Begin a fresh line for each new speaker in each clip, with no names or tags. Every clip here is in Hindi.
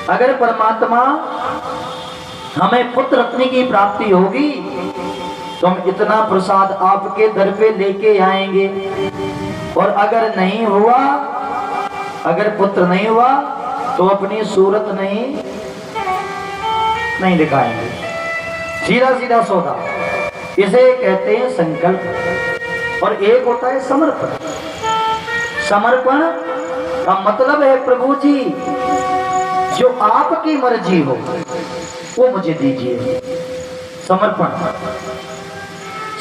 अगर परमात्मा हमें पुत्र रत्न की प्राप्ति होगी तो हम इतना प्रसाद आपके दर पे लेके आएंगे, और अगर नहीं हुआ, अगर पुत्र नहीं हुआ तो अपनी सूरत नहीं दिखाएंगे। सीधा सीधा सौदा, इसे कहते हैं संकल्प। और एक होता है समर्पण। समर्पण का मतलब है प्रभु जी जो आपकी मर्जी हो वो मुझे दीजिए। समर्पण,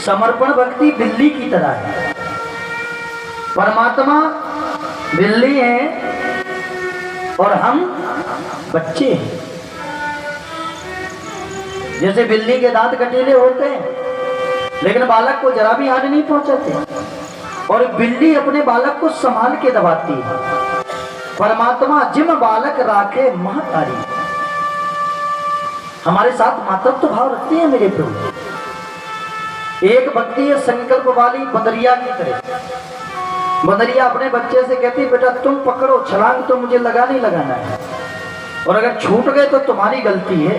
समर्पण भक्ति बिल्ली की तरह है। परमात्मा बिल्ली है और हम बच्चे हैं। जैसे बिल्ली के दांत कटीले होते हैं लेकिन बालक को जरा भी हानि नहीं पहुंचाते, और बिल्ली अपने बालक को संभाल के दबाती है। परमात्मा जिम बालक राखे महतारी, हमारे साथ मातृत्व भाव रखते हैं मेरे प्रभु। एक भक्ति है संकल्प वाली बंदरिया की तरह। बंदरिया अपने बच्चे से कहती बेटा तुम पकड़ो छलांग तो मुझे नहीं लगाना है, और अगर छूट गए तो तुम्हारी गलती है।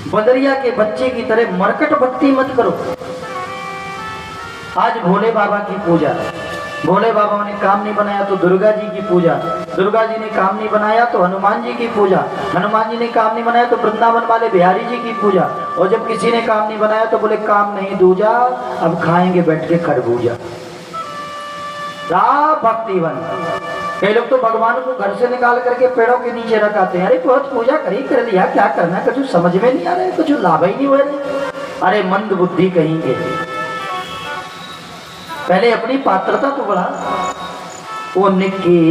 बंदरिया के बच्चे की तरह मरकट भक्ति मत करो। आज भोले बाबा की पूजा, भोले बाबा ने काम नहीं बनाया तो दुर्गा जी की पूजा, दुर्गा जी ने काम नहीं बनाया तो हनुमान जी की पूजा, हनुमान जी ने काम नहीं बनाया तो वृंदावन वाले बिहारी जी की पूजा, और जब किसी ने काम नहीं बनाया तो बोले काम नहीं दूजा अब खाएंगे बैठ के खरबूजा। भक्तिवन। कई लोग तो भगवान को घर से निकाल करके पेड़ों के नीचे रखाते हैं। अरे बहुत पूजा करी कर लिया, क्या करना है, कुछ समझ में नहीं आ रहा है, कुछ लाभ ही नहीं हो रहे। अरे मंद बुद्धि कहेंगे, पहले अपनी पात्रता को बढ़ा। उनकी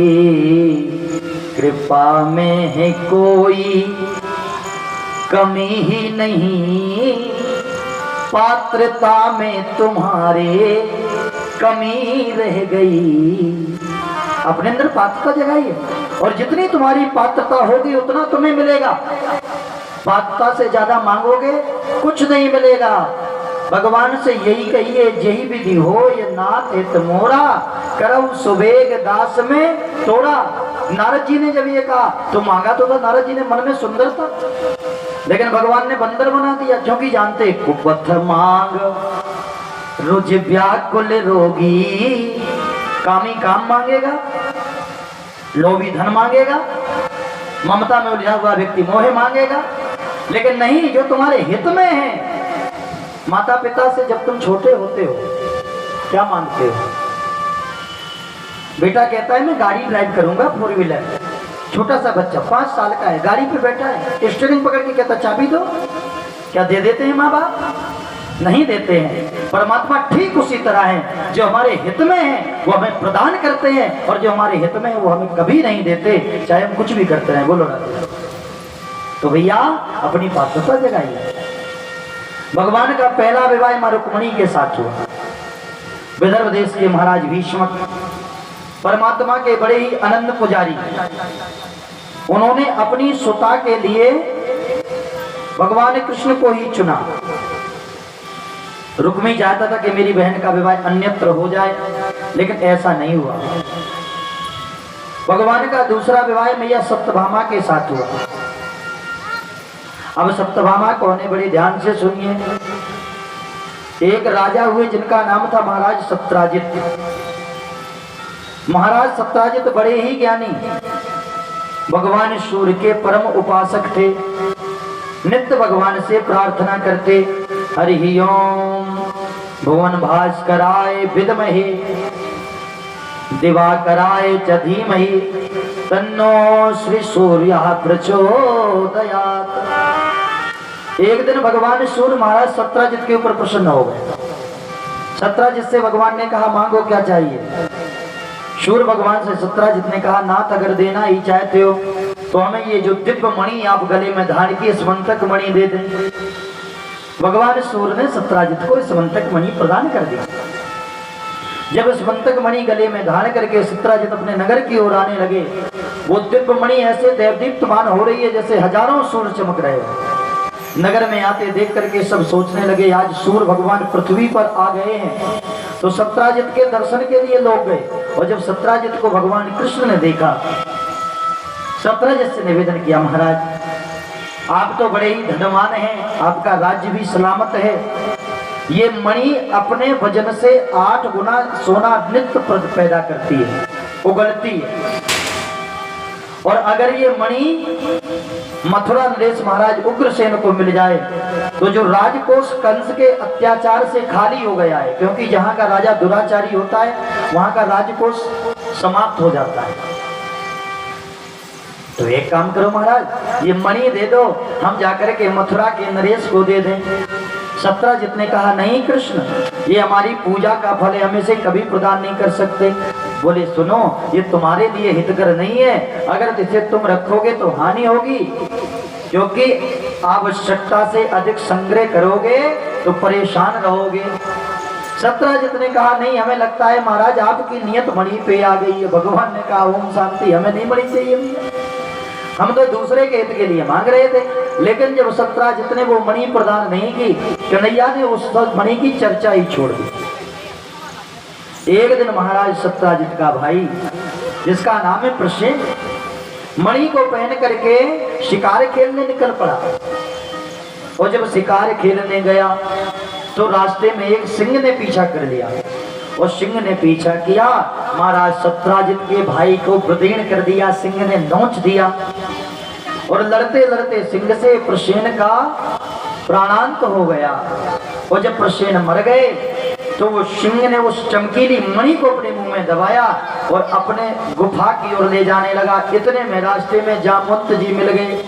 कृपा में है कोई कमी ही नहीं, पात्रता में तुम्हारे कमी रह गई। अपने अंदर पात्रता जगाइए, और जितनी तुम्हारी पात्रता होगी उतना तुम्हें मिलेगा। पात्रता से ज्यादा मांगोगे कुछ नहीं मिलेगा। भगवान से यही कहिए यही विधि हो ये नाथ हित मोरा, करऊ सुबेग दास में तोड़ा। नारद जी ने जब ये कहा तो मांगा तो था, नारद जी ने मन में सुंदर था, लेकिन भगवान ने बंदर बना दिया, क्योंकि जानते कुपथ मांग रुझ व्याकुल रोगी। कामी काम मांगेगा, लोभी धन मांगेगा, ममता में उलझा हुआ व्यक्ति मोह मांगेगा, लेकिन नहीं जो तुम्हारे हित में है। माता पिता से जब तुम छोटे होते हो क्या मांगते हो? बेटा कहता है मैं गाड़ी ड्राइव करूंगा 4 व्हीलर। छोटा सा बच्चा 5 साल का है, गाड़ी पे बैठा है, स्टीयरिंग पकड़ के कहता चाबी दो। क्या दे देते हैं माँ बाप? नहीं देते हैं। परमात्मा ठीक उसी तरह है, जो हमारे हित में है वो हमें प्रदान करते हैं, और जो हमारे हित में है वो हमें कभी नहीं देते, चाहे हम कुछ भी करते हैं। बोलो ना। तो भैया अपनी पात्रता जगाइए। भगवान का पहला विवाह मां रुक्मिणी के साथ हुआ। विदर्भ देश के महाराज भीष्मक परमात्मा के बड़े ही अनंत पुजारी, उन्होंने अपनी सुता के लिए भगवान कृष्ण को ही चुना। रुक्मी चाहता था कि मेरी बहन का विवाह अन्यत्र हो जाए, लेकिन ऐसा नहीं हुआ। भगवान का दूसरा विवाह मैया सत्यभामा के साथ हुआ। अब सत्यभामा कौन है, बड़े ध्यान से सुनिए। एक राजा हुए जिनका नाम था महाराज सत्राजित। महाराज सत्राजित बड़े ही ज्ञानी, भगवान सूर्य के परम उपासक थे। नित्य भगवान से प्रार्थना करते, हरि ओम भुवन भास्कराय विद्महे दिवाकराय च धीमहि तन्नो श्री सूर्य प्रचोदयात्। एक दिन भगवान सूर्य महाराज सत्राजित के ऊपर प्रसन्न हो गए। सत्राजित से भगवान ने कहा मांगो क्या चाहिए। सूर्य भगवान से सत्राजित ने कहा नाथ अगर देना ही चाहते हो तो हमें ये जो दिव्य मणि आप गले में धारण की स्मंतक मणि दे दें। भगवान सूर्य ने सत्राजित को स्मंतक मणि प्रदान कर दिया। जब स्मंतक मणि गले में धारण करके सत्राजित अपने नगर की ओर आने लगे, वो दिव्य मणि ऐसे देवदीप्तमान हो रही है जैसे हजारों सूर्य चमक रहे हो। नगर में आते देख करके सब सोचने लगे आज सूर्य भगवान पृथ्वी पर आ गए हैं। तो सत्राजित के दर्शन के लिए लोग गए, और जब सत्राजित को भगवान कृष्ण ने देखा, शतरंज से निवेदन किया, महाराज आप तो बड़े ही धनवान हैं, आपका राज्य भी सलामत है, ये मणि अपने वजन से 8 गुना सोना नित्य पैदा करती है, उगलती है। और अगर ये मणि मथुरा नरेश महाराज उग्रसेन को मिल जाए तो जो राजकोष कंस के अत्याचार से खाली हो गया है, क्योंकि जहां का राजा दुराचारी होता है वहां का राजकोष समाप्त हो जाता है। तो एक काम करो महाराज, ये मणि दे दो, हम जाकर के मथुरा के नरेश को दे दें। शतरंज ने कहा नहीं कृष्ण, ये हमारी पूजा का फल है, हम इसे कभी प्रदान नहीं कर सकते। बोले सुनो, ये तुम्हारे लिए हितकर नहीं है, अगर इसे तुम रखोगे तो हानि होगी, क्योंकि आवश्यकता से अधिक संग्रह करोगे तो परेशान रहोगे। शतरंज ने कहा नहीं, हमें लगता है महाराज आपकी नियत मणि पे आ गई है। भगवान ने कहा ओम शांति, हमें नहीं मणि चाहिए, हम तो दूसरे के हित के लिए मांग रहे थे। लेकिन जब शतरंज ने वो मणि प्रदान नहीं की, कन्हैया ने उस मणि की चर्चा ही छोड़ दी। एक दिन महाराज शतरंज का भाई, जिसका नाम है प्रसेन, मणि को पहन करके शिकार खेलने निकल पड़ा। और जब शिकार खेलने गया तो रास्ते में एक सिंह ने पीछा कर लिया, और सिंह ने पीछा किया, महाराज शतरंज के भाई को प्रदीण कर दिया, सिंह ने नोच दिया। और लड़ते लड़ते सिंह से प्रसेन का प्राणांत हो गया। और जब प्रसेन मर गए तो वो सिंह ने उस चमकीली मणि को अपने मुंह में दबाया और अपने गुफा की ओर ले जाने लगा। इतने में रास्ते में जामवंत जी मिल गए।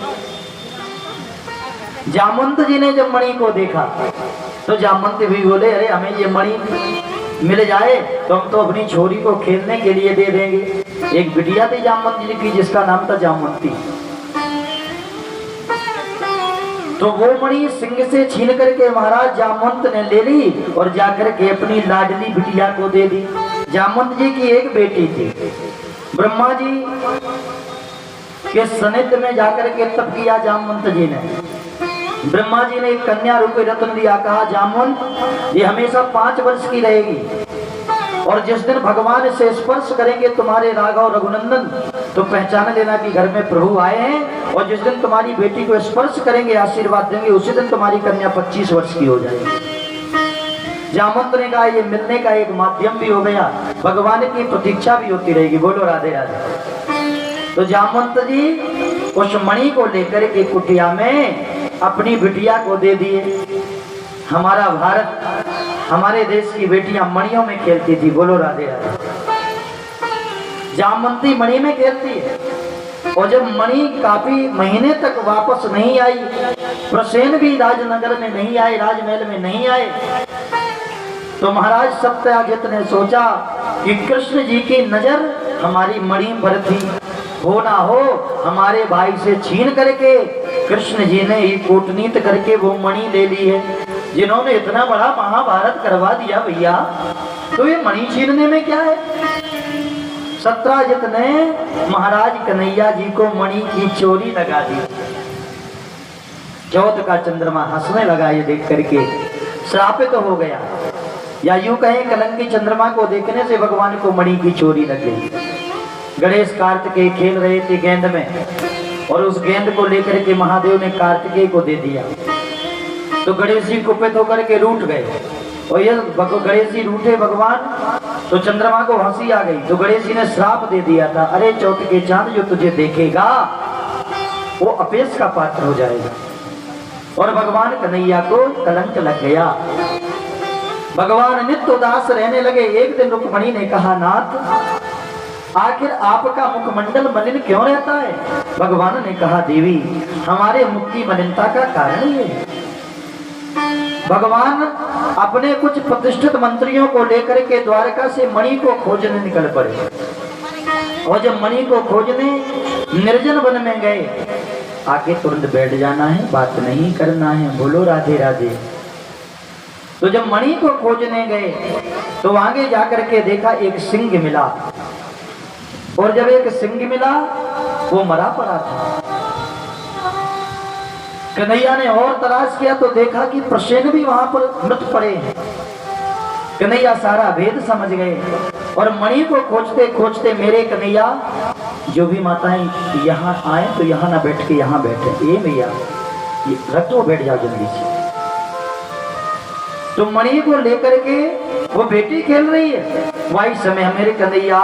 जामवंत जी ने जब मणि को देखा तो जामवंत भी बोले अरे हमें ये मणि मिल जाए तो हम तो अपनी छोरी को खेलने के लिए दे देंगे। एक बिटिया थी जामवंत जी की, जिसका नाम था जामवंती। तो वो मणि सिंह से छीन करके महाराज जामवंत ने ले ली और जाकर के अपनी लाडली बिटिया को दे दी। जामवंत जी की एक बेटी थी। ब्रह्मा जी के सानिध्य में जाकर के तप किया जामवंत जी ने। ब्रह्मा जी ने एक कन्या रूपी रत्न दिया, कहा जामवंत ये हमेशा 5 वर्ष की रहेगी, और जिस दिन भगवान से स्पर्श करेंगे तुम्हारे राघव रघुनंदन तो पहचान लेना कि घर में प्रभु आए हैं, और जिस दिन तुम्हारी बेटी को स्पर्श करेंगे आशीर्वाद देंगे उसी दिन तुम्हारी कन्या 25 वर्ष की हो जाएगी। जामवंत ने कहा ये मिलने का एक माध्यम भी हो गया, भगवान की प्रतीक्षा भी होती रहेगी। बोलो राधे राधे। तो जामवंत जी उस मणि को लेकर के कुटिया में अपनी बिटिया को दे दिए। हमारा भारत, हमारे देश की बेटियां मणियों में खेलती थी। बोलो राधे राधे। जामवंती मणि में खेलती है, और जब मणि काफी महीने तक वापस नहीं आई, प्रसेन भी राजनगर में नहीं आए, राजमहल में नहीं आए, तो महाराज सत्यजित ने सोचा कि कृष्ण जी की नजर हमारी मणि पर थी, हो ना हो हमारे भाई से छीन करके कृष्ण जी ने ही कूटनीति करके वो मणि ले ली है, जिन्होंने इतना बड़ा महाभारत करवा दिया भैया, तो ये मणि छीनने में क्या है। शतरंज ने महाराज कन्हैया जी को मणि की चोरी लगा दी। चौथ का चंद्रमा हंसने लगा ये देख करके, श्रापित तो हो गया, या यूं कहें कलंकी चंद्रमा को देखने से भगवान को मणि की चोरी लग गई। गणेश कार्तिकेय खेल रहे थे गेंद में, और उस गेंद को लेकर के महादेव ने कार्तिकेय को दे दिया। तो गणेश जी कुपित होकर के रूठ गए, और ये गणेश जी रूठे भगवान, तो चंद्रमा को हंसी आ गई। तो गणेश जी ने श्राप दे दिया था, अरे चौथ के चांद जो तुझे देखेगा वो अपेश का पात्र हो जाएगा। और भगवान कन्हैया को कलंक लग गया, भगवान नित्य उदास रहने लगे। एक दिन रुक्मणी ने कहा नाथ आखिर आपका मुखमंडल मलिन क्यों रहता है। भगवान ने कहा देवी हमारे मुख की मलिनता का कारण ये है। भगवान अपने कुछ प्रतिष्ठित मंत्रियों को लेकर के द्वारका से मणि को खोजने निकल पड़े, और जब मणि को खोजने निर्जन वन में गए, आके तुरंत बैठ जाना है, बात नहीं करना है। बोलो राधे राधे। तो जब मणि को खोजने गए तो आगे जाकर के देखा एक सिंह मिला, और जब एक सिंह मिला वो मरा पड़ा था। कन्हैया ने और तलाश किया तो देखा कि प्रसेन भी वहां पर मृत पड़े हैं। कन्हैया सारा भेद समझ गए, और मणि को खोजते खोजते मेरे कन्हैया जो भी माताएं यहाँ आए तो यहाँ ना बैठ के यहाँ बैठे। ये मैया ये रख दो, बैठ जाओ जल्दी से। तो मणि को लेकर के वो बेटी खेल रही है। वही समय मेरे कन्हैया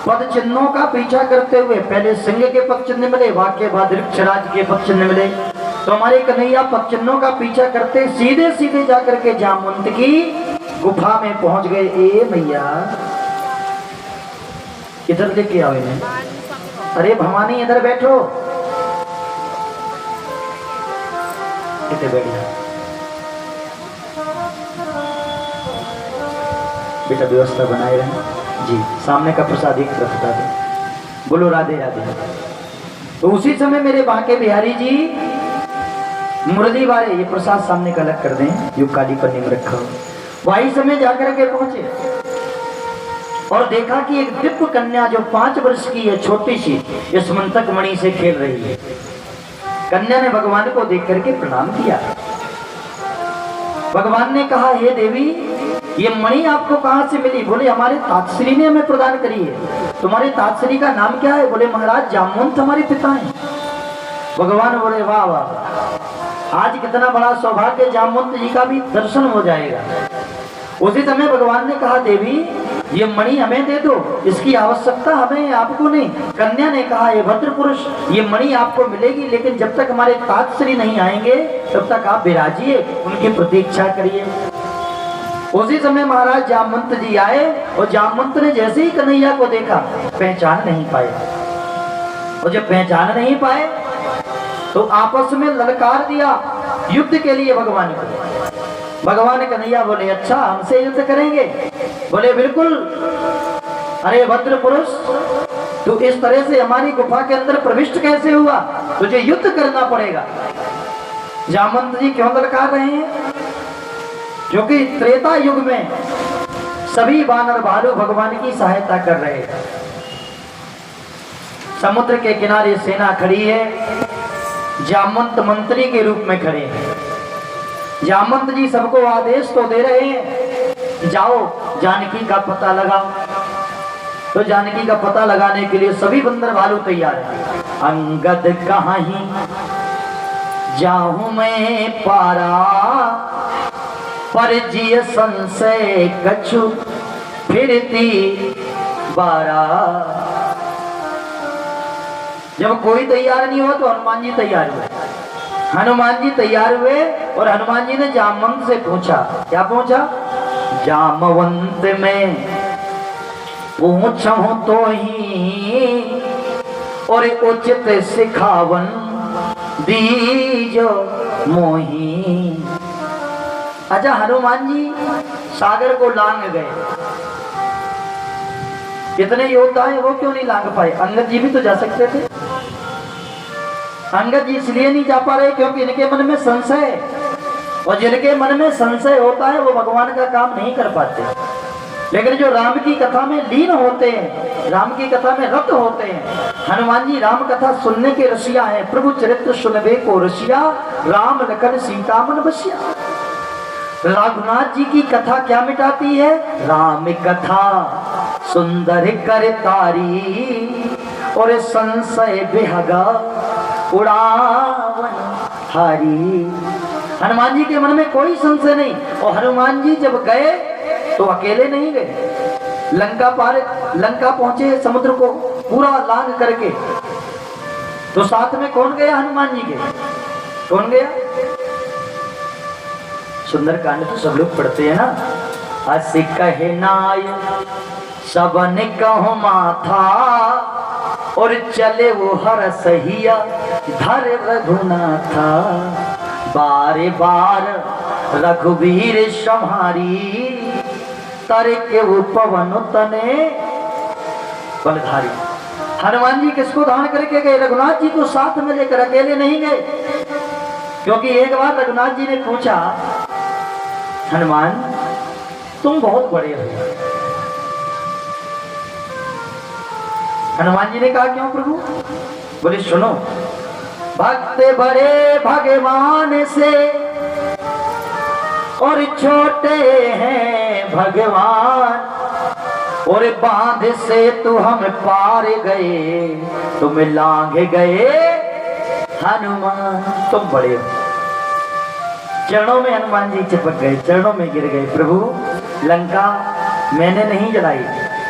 पद चिन्हों का पीछा करते हुए, पहले सिंह के पद चिन्ह मिले, वाक्य बाद वृक्षराज के पद चिन्ह मिले, तो हमारे कन्हैया पद चिन्हों का पीछा करते सीधे सीधे जाकर के जामवंत की गुफा में पहुंच गए। ए मैया इधर लेके आओ इन्हें। अरे भवानी इधर बैठो, इधर बैठ जाओ बेटा, व्यवस्था बनाए रहे जी। सामने का प्रसाद एक तरफ हटा दे, बोलो राधे राधे। तो उसी समय मेरे बांके बिहारी जी मुरली वाले ये प्रसाद सामने का अलग कर दें, जो काली पन्नी में रखा हो। वही समय जाकर के पहुंचे और देखा कि एक दिव्य कन्या जो 5 वर्ष की है, छोटी सी, इस मंतक मणि से खेल रही है। कन्या ने भगवान को देख करके प्रणाम किया। भगवान ने कहा, हे देवी, ये मणि आपको कहां से मिली? बोले हमारे तातश्री ने हमें प्रदान करी है। तुम्हारे तातश्री का नाम क्या है? बोले महाराज जामवंत हमारे पिता हैं। भगवान बोले वाह वाह, आज कितना बड़ा सौभाग्य, जामवंत जी का भी दर्शन हो जाएगा। उसी समय भगवान ने कहा, देवी ये मणि हमें दे दो, इसकी आवश्यकता हमें, आपको नहीं। कन्या ने कहा, ये भद्र पुरुष, ये मणि आपको मिलेगी, लेकिन जब तक हमारे तातश्री नहीं आएंगे तब तक आप विराजिए, उनकी प्रतीक्षा करिए। उसी समय महाराज जामवंत जी आए और जामवंत ने जैसे ही कन्हैया को देखा पहचान नहीं पाए, और जब पहचान नहीं पाए तो आपस में ललकार दिया युद्ध के लिए भगवान को। भगवान कन्हैया बोले, अच्छा हमसे युद्ध करेंगे? बोले बिल्कुल। अरे भद्र पुरुष, तू इस तरह से हमारी गुफा के अंदर प्रविष्ट कैसे हुआ? तुझे युद्ध करना पड़ेगा। जामवंत जी क्यों ललकार रहे हैं? क्योंकि त्रेता युग में सभी वानर भालू भगवान की सहायता कर रहे हैं। समुद्र के किनारे सेना खड़ी है, जामवंत मंत्री के रूप में खड़े हैं। जामवंत जी सबको आदेश तो दे रहे हैं, जाओ जानकी का पता लगाओ। तो जानकी का पता लगाने के लिए सभी बंदर भालू तैयार हैं। अंगद कहाँ ही जाऊं मैं पारा, पर जिय संशय कछु फिरती बारा। जब कोई तैयार नहीं हुआ तो हनुमान जी तैयार हुए। हनुमान जी तैयार हुए और हनुमान जी ने जामवंत से पूछा, क्या पूछा? जामवंत में पूछूं तो ही और उचित सिखावन दीजो मोही। अच्छा, हनुमान जी सागर को लांग गए, कितने योद्धा है वो क्यों नहीं लांग पाए? अंगद जी भी तो जा सकते थे। अंगद जी इसलिए नहीं जा पा रहे क्योंकि इनके मन में संशय है, और जिनके मन में संशय होता है वो भगवान का काम नहीं कर पाते। लेकिन जो राम की कथा में लीन होते हैं, राम की कथा में रत होते हैं, हनुमान जी राम कथा सुनने के रसिया हैं। प्रभु चरित्र सुनबे को रसिया, राम लखन सीता मन बसिया। रघुनाथ जी की कथा क्या मिटाती है? राम कथा सुंदर कर तारी, और संशय बेहगा उड़ावन हारी। हनुमान जी के मन में कोई संशय नहीं। और हनुमान जी जब गए तो अकेले नहीं गए, लंका पहुंचे, समुद्र को पूरा लांग करके। तो साथ में कौन गया हनुमान जी के? कौन गया? सुंदर कांड तो सब लोग पढ़ते हैं ना। हस कहे नाय सबन कहो माथा, और चले वो हर सहिया धर रघुनाथा। बारे बार रघुवीर संहारी, तर के वो पवन तने बलधारी। हनुमान जी किसको धारण करके गए? रघुनाथ जी को साथ में लेकर, अकेले नहीं गए। क्योंकि एक बार रघुनाथ जी ने पूछा, हनुमान तुम बहुत बड़े हो। हनुमान जी ने कहा, क्यों प्रभु? बोले सुनो, भक्त बड़े भगवान से और छोटे हैं भगवान। और बांध से तू हम पार गए, तुम लांघ गए हनुमान। तुम बड़े हो। चरणों में हनुमान जी चिपक गए, चरणों में गिर गए। प्रभु लंका मैंने नहीं जलाई,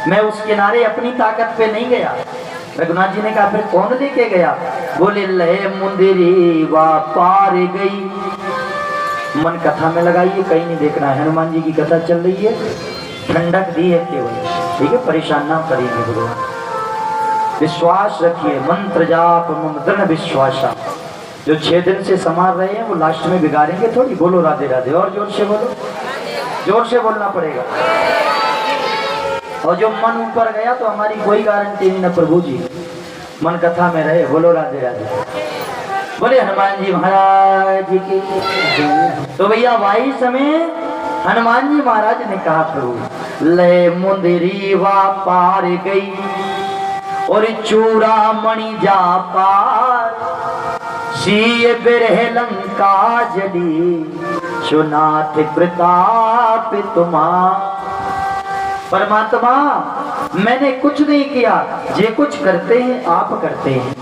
मैं उस किनारे अपनी ताकत पे नहीं गया। रघुनाथ जी ने कहा फिर कौन लेके गया? बोले लय मुंदिरी वा पार गई। मन कथा में लगाइए, कहीं नहीं देखना है। हनुमान जी की कथा चल रही है, ठंडक दी है केवल, ठीक है, परेशान ना करिए गुरु। विश्वास रखिए, मंत्र जाप मम दृढ़ विश्वासा। जो 6 दिन से संभाल रहे हैं वो लास्ट में बिगाड़ेंगे थोड़ी। बोलो राधे राधे, और जोर से बोलो, जोर से बोलना पड़ेगा। और जो मन ऊपर गया तो हमारी कोई गारंटी नहीं ना प्रभु जी। मन कथा में रहे। बोलो राधे राधे, बोले हनुमान जी महाराज की। तो भैया भाई समय हनुमान जी महाराज ने कहा प्रभु ले मुंदिरी वा पार गई और चूड़ा मणि जा पार, सीय बिरह लंका जली, सुनाथ प्रताप तुम्हारा। परमात्मा मैंने कुछ नहीं किया, जे कुछ करते हैं आप करते हैं,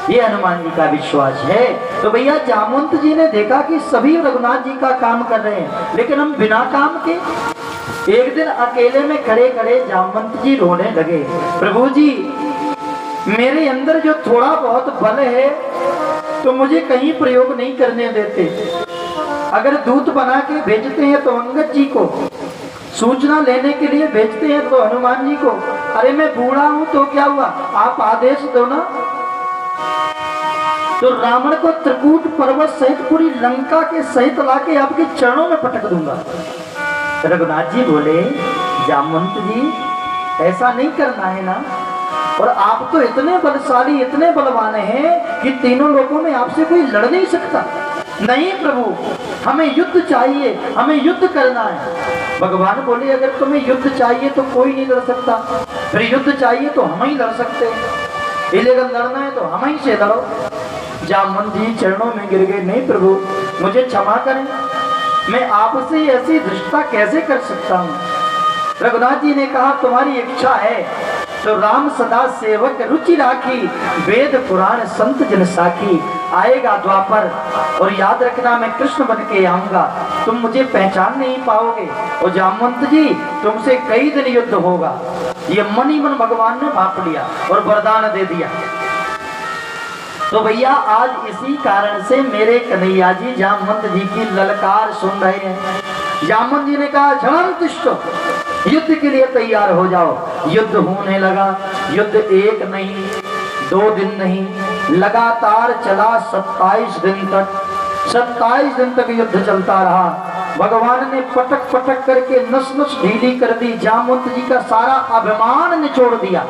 ये हनुमान जी का विश्वास है। तो भैया जामवंत जी ने देखा कि सभी रघुनाथ जी का काम कर रहे हैं, लेकिन हम बिना काम के। एक दिन अकेले में खड़े खड़े जामवंत जी रोने लगे, प्रभु जी मेरे अंदर जो थोड़ा बहुत बल है तो मुझे कहीं प्रयोग नहीं करने देते। अगर दूत बना के भेजते हैं तो अंगद जी को, सूचना लेने के लिए भेजते हैं तो हनुमान जी को। अरे मैं बूढ़ा हूं तो क्या हुआ, आप आदेश दो ना। तो रावण को त्रिकूट पर्वत सहित पूरी लंका के सहित लाके आपके चरणों में पटक दूंगा। रघुनाथ जी बोले जामवंत जी ऐसा नहीं करना है ना, और आप तो इतने बलशाली इतने बलवान हैं कि तीनों लोगों में आपसे कोई लड़ नहीं सकता। नहीं प्रभु हमें युद्ध चाहिए, हमें युद्ध करना है। भगवान बोले अगर तुम्हें युद्ध चाहिए तो कोई नहीं लड़ सकता, फिर युद्ध चाहिए तो हम ही लड़ सकते हैं। इलेगन लड़ना है तो हम ही से लड़ो। जामवंत जी चरणों में गिर गए, नहीं प्रभु मुझे क्षमा करें, मैं आपसे ऐसी धृष्टता कैसे कर सकता हूँ। रघुनाथ जी ने कहा तुम्हारी इच्छा है तो राम सदा सेवक रुचि राखी, वेद पुराण संत जन साखी। आएगा द्वापर और याद रखना मैं कृष्ण बन के आऊंगा, तुम मुझे पहचान नहीं पाओगे। और जामवंत जी तुमसे कई दिन युद्ध होगा। ये मन ही मन भगवान ने भाप लिया और वरदान दे दिया। तो भैया आज इसी कारण से मेरे कन्हैया जी जामवंत जी की ललकार सुन रहे हैं। जामवंत जी ने कहा झड़म तिष्ठो, युद्ध के लिए तैयार हो जाओ। युद्ध होने लगा। युद्ध एक नहीं 2 दिन नहीं, लगातार चला 27 दिन तक। 27 दिन तक युद्ध चलता रहा। भगवान ने पटक पटक करके नस नस ढीली कर दी। जामवंत जी का सारा अभिमान निचोड़ दिया।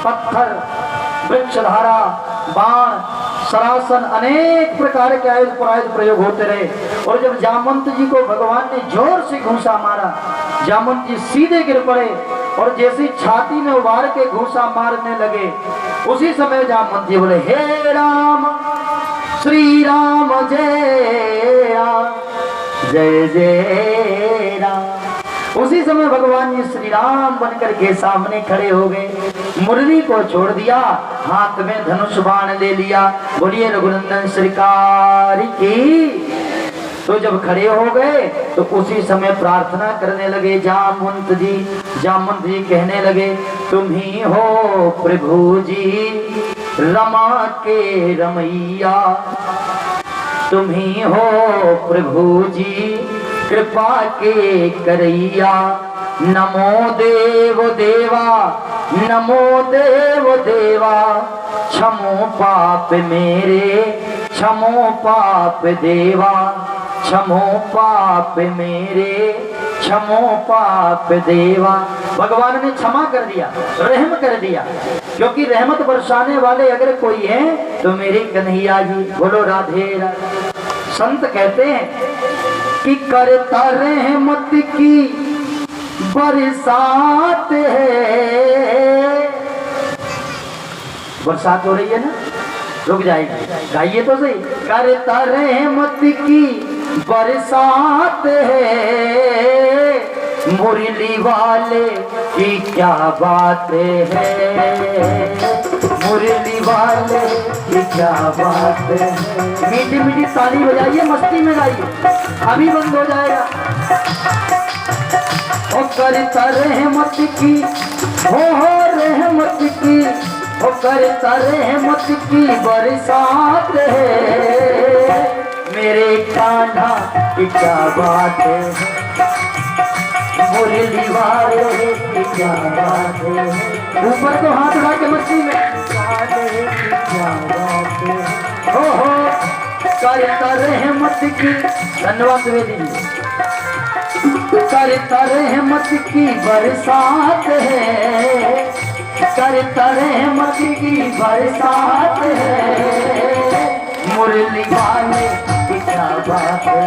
पत्थर, वृक्षधारा, बाण, सरासन, अनेक प्रकार के आयुध प्रयोग होते रहे। और जब जामवंत जी को भगवान ने जोर से घूंसा मारा, जामवंत जी सीधे गिर पड़े और जैसे छाती में उबार के घूंसा मारने लगे, उसी समय जामवंत जी बोले हे राम श्री राम जय राम जय जय राम। उसी समय भगवान जी श्री राम बनकर के सामने खड़े हो गए। मुरली को छोड़ दिया, हाथ में धनुष बाण ले लिया। बोलिए रघुनंदन सरकार की। तो जब खड़े हो गए तो उसी समय प्रार्थना करने लगे जामवंत जी। जामवंत जी कहने लगे तुम ही हो प्रभु जी रमा के रमैया, तुम ही हो प्रभु जी कृपा के करैया। नमो देव देवा नमो देव देवा, क्षमो पाप मेरे क्षमो पाप देवा, क्षमो पाप मेरे क्षमो पाप देवा। भगवान ने क्षमा कर दिया, रहम कर दिया, क्योंकि रहमत बरसाने वाले अगर कोई है तो मेरे कन्हैया जी। बोलो राधे राधे। संत कहते हैं कि करता रहमत की बरसात है। बरसात हो रही है ना, रुक जाएगी, गाइए तो सही। करता रहमत की बरसात है, मुरली वाले की क्या बात है, मुरली वाले की क्या बात है। मीठी मीठी ताली बजाइए, मस्ती में गाइए, अभी बंद हो जाएगा। ओ करता रहमत की, हो रहमत की, ओ करता रहमत की बरसात है। मेरे कान्हा की क्या बात है, मुरली वाले की क्या बात है। ऊपर तो हाथ उठा के मस्ती में, क्या बात है। हो करता रहमत की, धन्यवाद द्विवेदी जी। करता रहमत की बरसात है, करता रहमत की बरसात है। मुरली वाले की क्या बात है,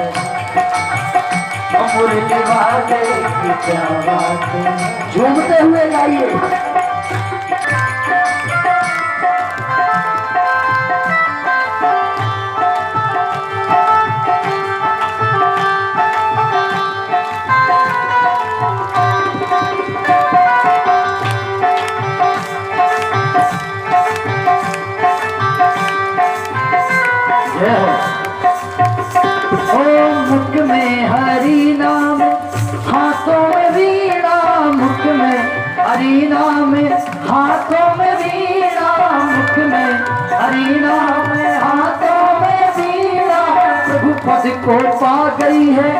मुरली वाले की क्या बात है। झूमते हुए गाइए। मुख में हरि नाम, हाथों में वीणा, मुख में हरि नाम, हाथों में वीणा, मुख में हरि नाम, हाथों में वीणा। प्रभु पद को पा गई है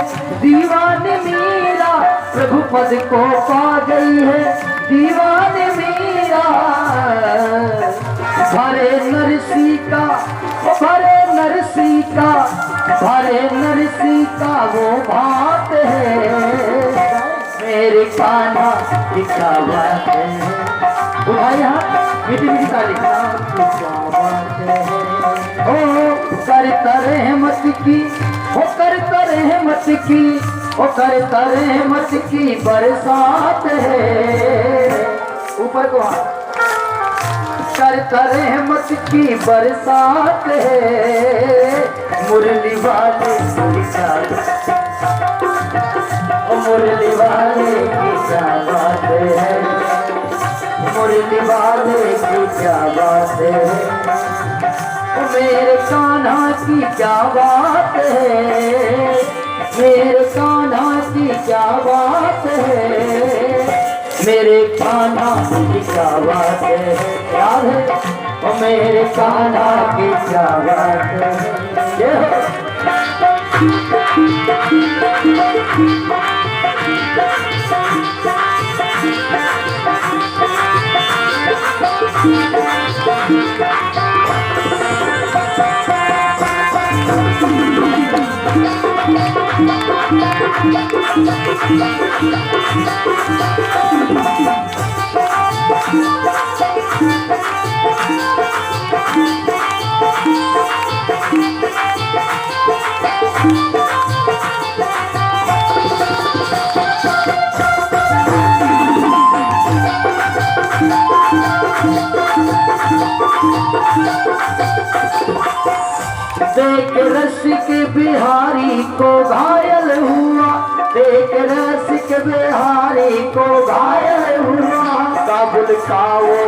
दीवाने मीरा, प्रभु पद को पा गई है दीवाने मीरा। भरे नरसी का, भरे नरसी का, भरे नरसी का वो बात है। मेरे कान्हा की क्या बात है। भाई यहाँ मीठी मीठी ताली, क्या बात है। ओ करता रहमत की, ओ करता रहमत की, ओ करता रहमत की बरसात है। ऊपर को करता रहमत की बरसात है। मुरली वाले की क्या, मुरली वाले की क्या बात है, मुरली वाले की क्या बात है। मेरे कान्हा की क्या बात है, मेरे कान्हा की क्या बात है। मेरे कान्हा की क्या बात है, याद है। ओ मेरे कान्हा की क्या बात है। देख रसिक बिहारी को घायल हुआ, देख रसिक बिहारी को घायल हुआ। काबुल का वो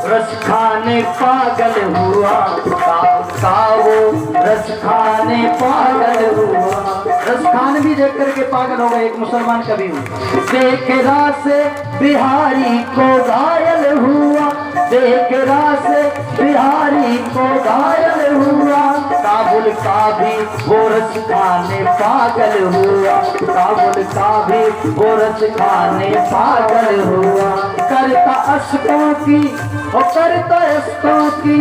रस खाने पागल हुआ, का वो रस खाने पागल हुआ। रस खान भी देख करके पागल हो गए, एक मुसलमान कवि हुआ। देख रस बिहारी को घायल हुआ, देख रस बिहारी को घायल हुआ। काबुल का भी वो रस खाने पागल हुआ, काबुल का भी वो रस खाने पागल हुआ। करता अश्कों की, वो करता अश्कों की,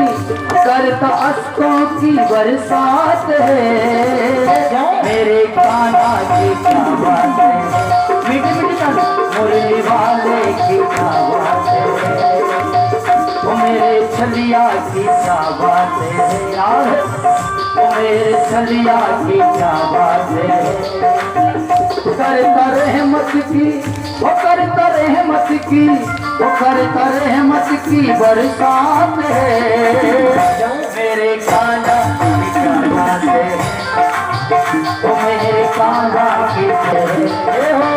करता अश्कों की बरसात है। मेरे कान्हा की क्या बात है, मीठी मीठी ताली। मुरली वाले की क्या बात है, वो मेरे छलिया की क्या बात है यार। मेरे छलिया की क्या बात है। करता रहमत की, वो करता रहमत की, वो करता रहमत की बरसात है। मेरे कान्हा की क्या बात है, वो मेरे कान्हा की हो।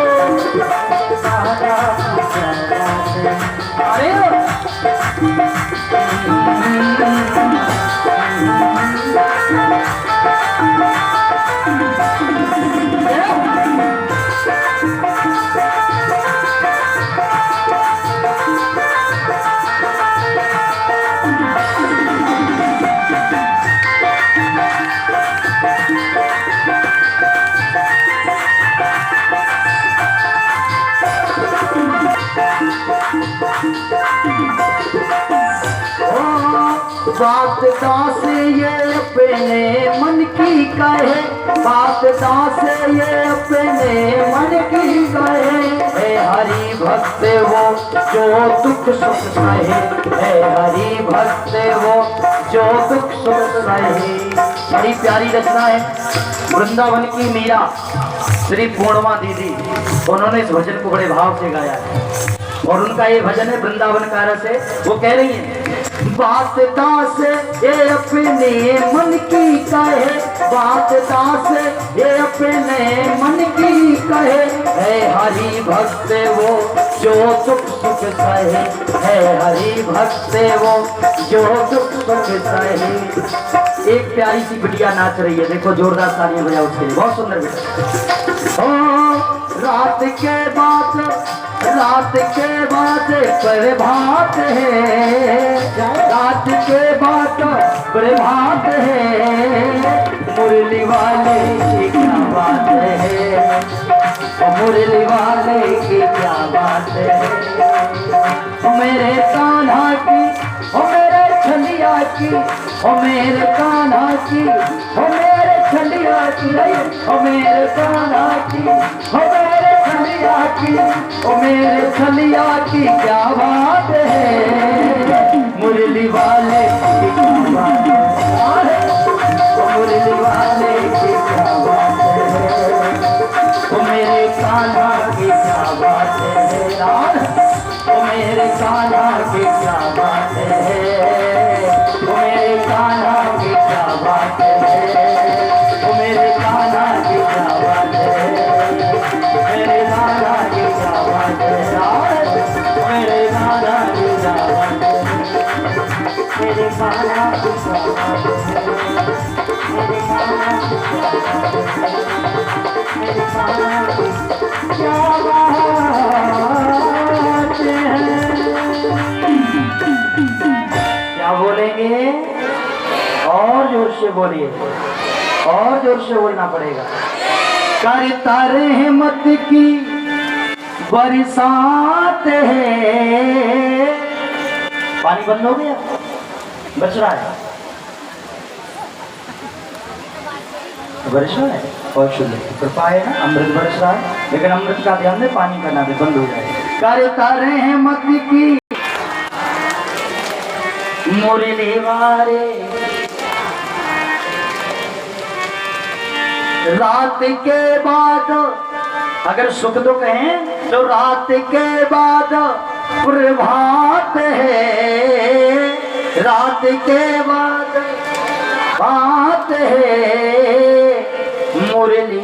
बात दास ये अपने मन की कहे, बात दास ये अपने मन की कहे। है हरि भक्त वो जो दुख सुख सहे, है हरि भक्त वो जो दुख सुख सहे। बड़ी प्यारी रचना है वृंदावन की मीरा श्री पूर्णिमा दीदी, उन्होंने इस भजन को बड़े भाव से गाया है और उनका ये भजन है वृंदावन का रस है। वो कह रही है बात दास ये अपने मन की कहे, बात दास ये अपने मन की कहे। है हरि भक्त वो जो दुख सुख सहे, है हरि भक्त वो जो दुख सुख सहे। एक प्यारी सी बिटिया नाच रही है, देखो जोरदार तालियां बजाओ उसके लिए, बहुत सुंदर बेटा। ओ रात के बाद प्रभात है, रात के बाद प्रभात है। मुरली वाले की क्या बात है, मुरली वाले की क्या बात है। मेरे कान्हा की ओ मेरे छलिया की, ओ मेरे कान्हा की, ओ मेरे छलिया की, ओ मेरे कान्हा की, ओ मेरे छलिया की, ओ मेरे छलिया की क्या बात है। मुरली वाले की क्या बात है, ओ मुरली वाले की क्या बात है। ओ मेरे कान्हा की क्या बात है, ओ मेरे कान्हा की क्या बात है, ओ मेरे कान्हा की क्या बात है, ओ मेरे कान्हा की क्या बात है, मेरे कान्हा की क्या बात है, मेरे कान्हा की क्या बात है, मेरे कान्हा की क्या बात है, मेरे कान्हा की क्या बात है, मेरे कान्हा की क्या बात है। क्या बोलेंगे? और जोर से बोलिए, और जोर से बोलना पड़ेगा। करता रहमत की बरसात है। पानी बंद हो गया, बच रहा है, बरस रहा है और शुद्ध कृपा है ना, अमृत बरस रहा है, लेकिन अमृत का ध्यान दे, पानी का ना दे, बंद हो जाए। करता रहमत की मुरली वाले, रात के बाद अगर सुख दुख कहें तो रात के बाद प्रभात है, रात के बाद बात है। मुरली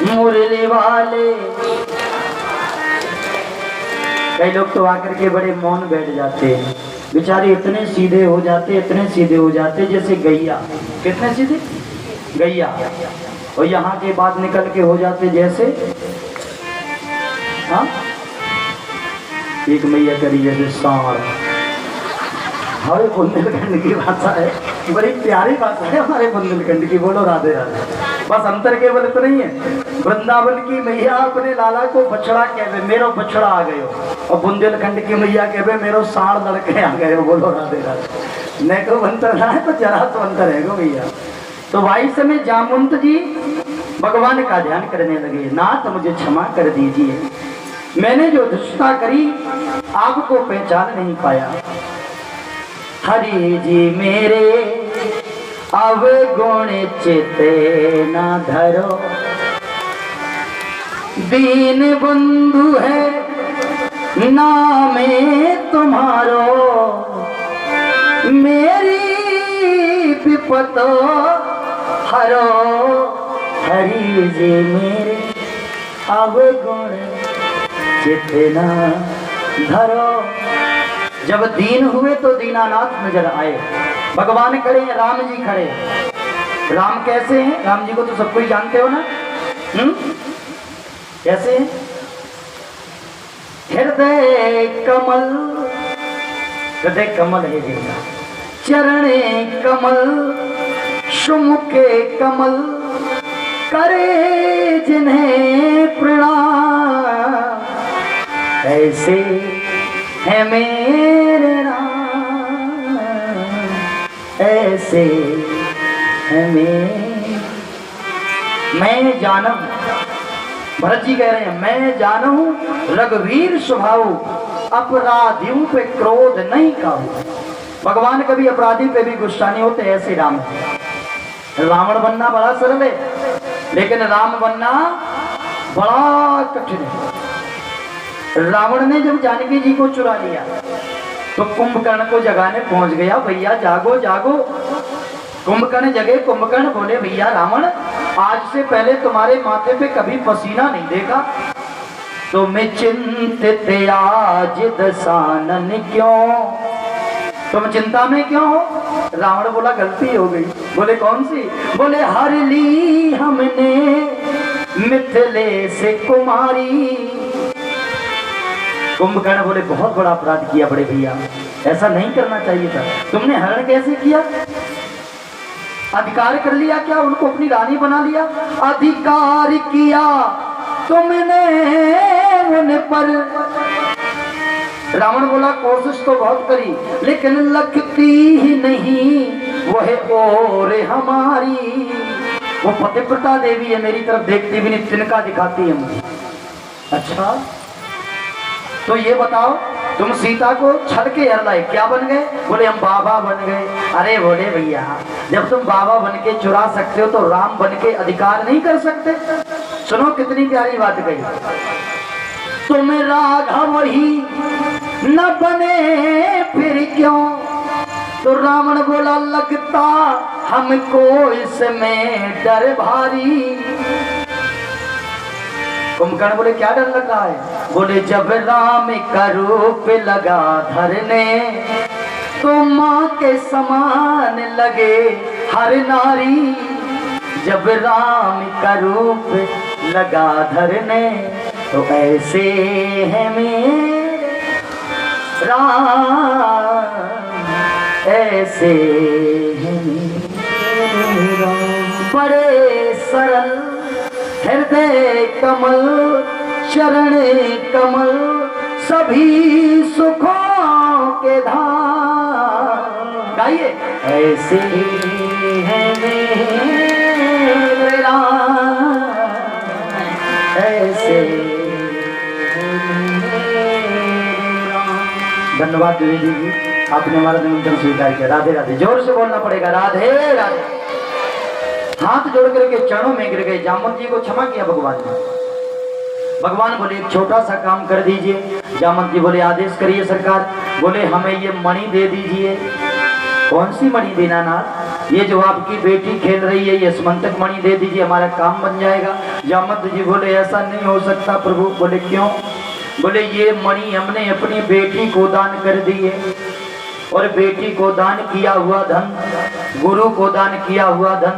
मुरली वाले। कई लोग तो आकर के बड़े मौन बैठ जाते हैं, बेचारे इतने सीधे हो जाते, इतने सीधे हो जाते जैसे गैया। कितने सीधे? गैया। और यहाँ के बाद निकल के हो जाते जैसे, हाँ, एक मैया करी जैसे सांड। हमारे बुंदेलखंड की भाषा है, बड़ी प्यारी भाषा है हमारे बुंदेलखंड की। बोलो राधे राधे। बस अंतर केवल इतना ही है, वृंदावन की मैया अपने लाला को बछड़ा कहवे, मेरो बछड़ा आ गयो, और बुंदेलखंड की मैया कहवे मेरो सांड लड़के आ गए। बोलो राधे राधे। न को अंतर ना है तो जरा तो अंतर है गो भैया। तो भाई समय जामुंत जी भगवान का ध्यान करने लगे। नाथ मुझे क्षमा कर दीजिए, मैंने जो दुष्टता करी आपको पहचान नहीं पाया। हरि जी मेरे अवगुण चिते न धरो, दीन बंधु है नामे तुम्हारो, मेरी विपत हरो। हरि जी मेरे अवगुण चिते न धरो। जब दीन हुए तो दीनानाथ नजर आए। भगवान खड़े हैं, राम जी खड़े हैं। राम कैसे हैं? राम जी को तो सब कोई जानते हो ना, कैसे हैं? हृदय कमल, हृदय कमल है जिनका, चरणे कमल, सुमुखे कमल, करे जिन्हें प्रणाम। ऐसे है मेरे राम, ऐसे है मैं जानू। भरत जी कह रहे हैं मैं जानू रघुवीर स्वभाव, अपराधियों पे क्रोध नहीं काबू। भगवान कभी अपराधी पे भी गुस्सा नहीं होते, ऐसे राम। रावण बनना बड़ा सरल है, लेकिन राम बनना बड़ा कठिन है। रावण ने जब जानकी जी को चुरा लिया तो कुंभकर्ण को जगाने पहुंच गया, भैया जागो जागो। कुंभकर्ण जगे, कुंभकर्ण बोले भैया रावण, आज से पहले तुम्हारे माथे पे कभी पसीना नहीं देखा, तो मैं चिंतित आज दशानन क्यों, तुम चिंता में क्यों हो? रावण बोला गलती हो गई। बोले कौन सी? बोले हर ली हमने मिथिले से कुमारी। कुंभकर्ण बोले बहुत बड़ा अपराध किया बड़े भैया, ऐसा नहीं करना चाहिए था। तुमने हरण कैसे किया? अधिकार कर लिया क्या? उनको अपनी रानी बना लिया? अधिकार किया तुमने उन पर। रावण बोला कोशिश तो बहुत करी, लेकिन लगती ही नहीं वह और हमारी। वो पतिव्रता देवी है, मेरी तरफ देखती भी नहीं, तिनका दिखाती है मुझे। अच्छा तो ये बताओ, तुम सीता को छड़ के हर लाए, क्या बन गए? बोले हम बाबा बन गए। अरे बोले भैया, जब तुम बाबा बन के चुरा सकते हो तो राम बन के अधिकार नहीं कर सकते? सुनो कितनी प्यारी बात कही, तुम राघव ही न बने फिर क्यों? तो रावण बोला लगता हमको इसमें डर भारी। कुंभकर्ण बोले क्या डर लग रहा है? बोले जब राम का रूप लगा धरने, तो माँ के समान लगे हर नारी। जब राम का रूप लगा धरने, तो ऐसे है मेरे राम, ऐसे है मेरे राम। बड़े सरल हृदय कमल, चरण कमल, सभी सुखों के धाम। गाइए ऐसे है मेरे राम, ऐसे धन्यवाद देवी जी, आपने हमारा निमंत्रण स्वीकार किया। राधे राधे, जोर से बोलना पड़ेगा राधे राधे। हाथ जोड़ करके चरणों में गिर गए, जामवंत जी को क्षमा किया भगवान ने। भगवान बोले एक छोटा सा काम कर दीजिए। जामवंत जी बोले आदेश करिए सरकार। बोले हमें ये मणि दे दीजिए। कौन सी मणि देना नाथ? ये जो आपकी बेटी खेल रही है, ये स्मंतक मणि दे दीजिए, हमारा काम बन जाएगा। जामवंत जी बोले ऐसा नहीं हो सकता प्रभु। बोले क्यों? बोले ये मणि हमने अपनी बेटी को दान कर दी है, और बेटी को दान किया हुआ धन, गुरु को दान किया हुआ धन,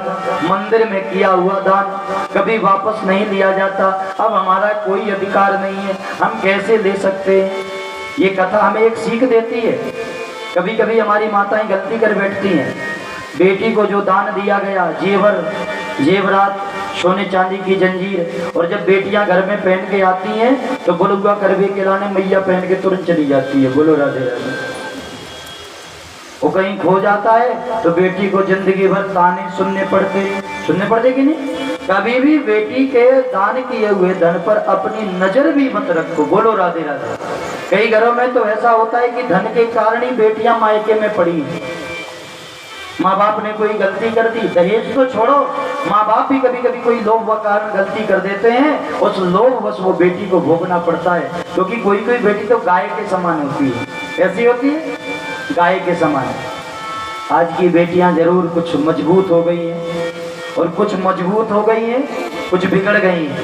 मंदिर में किया हुआ दान कभी वापस नहीं लिया जाता। अब हमारा कोई अधिकार नहीं है, हम कैसे ले सकते हैं? ये कथा हमें एक सीख देती है। कभी कभी हमारी माताएं गलती कर बैठती हैं। बेटी को जो दान दिया गया, जेवर जेवरात, सोने चांदी की जंजीर, और जब बेटियां घर में पहन के आती हैं तो बुलुआ करवे के लाने मैया पहन के तुरंत चली जाती है। बोलो राधे राधे। वो कहीं खो जाता है तो बेटी को जिंदगी भर ताने सुनने पड़ते कि नहीं? कभी भी बेटी के दान किए हुए धन पर अपनी नजर भी मत रखो। बोलो राधे राधे। कई घरों में तो ऐसा होता है कि धन के कारण ही बेटियां मायके में पड़ी। माँ बाप ने कोई गलती कर दी, दहेज तो छोड़ो, माँ बाप भी कभी कभी कोई लोभ व कारण गलती कर देते हैं, उस लोभ बस वो बेटी को भोगना पड़ता है। क्योंकि कोई कोई बेटी तो गाय के समान होती है। ऐसी होती है गाय के समान। आज की बेटियां जरूर कुछ मजबूत हो गई हैं, और कुछ मजबूत हो गई हैं, कुछ बिगड़ गई हैं।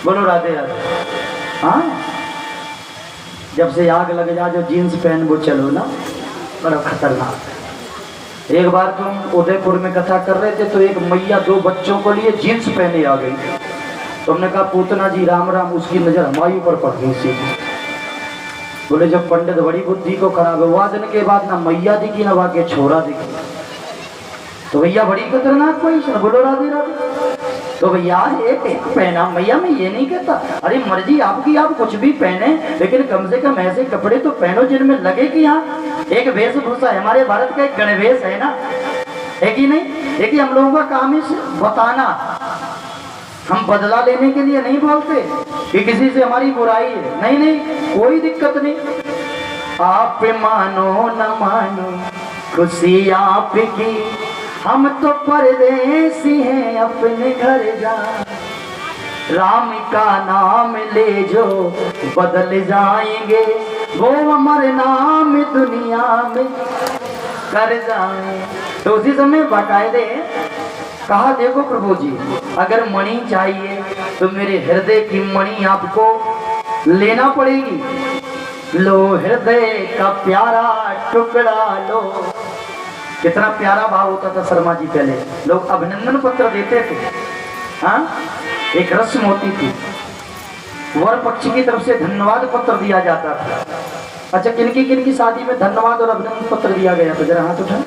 बोलो राधे राधे। हाँ, जब से आग लग जा जो जीन्स पहन वो चलो ना, बड़ा खतरनाक है। एक बार तुम उदयपुर में कथा कर रहे थे तो एक मैया 2 बच्चों को लिए जीन्स पहने आ गई। तुमने कहा पूतना जी राम राम, उसकी नजर हमारे ऊपर पड़ गई सीधी। बोले जब पंडित बड़ी बुद्धि को खराब हुआ, दिन के बाद ना मैया दिखी ना वाके छोरा दिखी, तो भैया बड़ी खतरनाक कोई। बोलो राधे राधे। तो भैया एक एक पहना। भैया मैं ये नहीं कहता, अरे मर्जी आपकी, आप कुछ भी पहने, लेकिन कम से कम ऐसे कपड़े तो पहनो जिनमें लगे कि हाँ एक वेशभूषा है। हमारे भारत का एक गणवेश है ना, है कि नहीं? देखिए हम लोगों का काम है बताना, हम बदला लेने के लिए नहीं बोलते कि किसी से हमारी बुराई है, नहीं नहीं, कोई दिक्कत नहीं। आप मानो न मानो खुशी आपकी, हम तो परदेसी हैं अपने घर जा। राम का नाम ले जो बदल जाएंगे, वो अमर नाम दुनिया में कर जाए। तो उसी समय बाकायदे कहा, देखो प्रभु जी, अगर मणि चाहिए तो मेरे हृदय की मणि आपको लेना पड़ेगी। लो हृदय का प्यारा टुकड़ा लो। कितना प्यारा भाव होता था शर्मा जी, पहले लोग अभिनंदन पत्र देते थे। हाँ, एक रस्म होती थी, वर पक्ष की तरफ से धन्यवाद पत्र दिया जाता था। अच्छा, किनकी शादी में धन्यवाद और अभिनंदन पत्र दिया गया था? जरा हाथ उठाएं,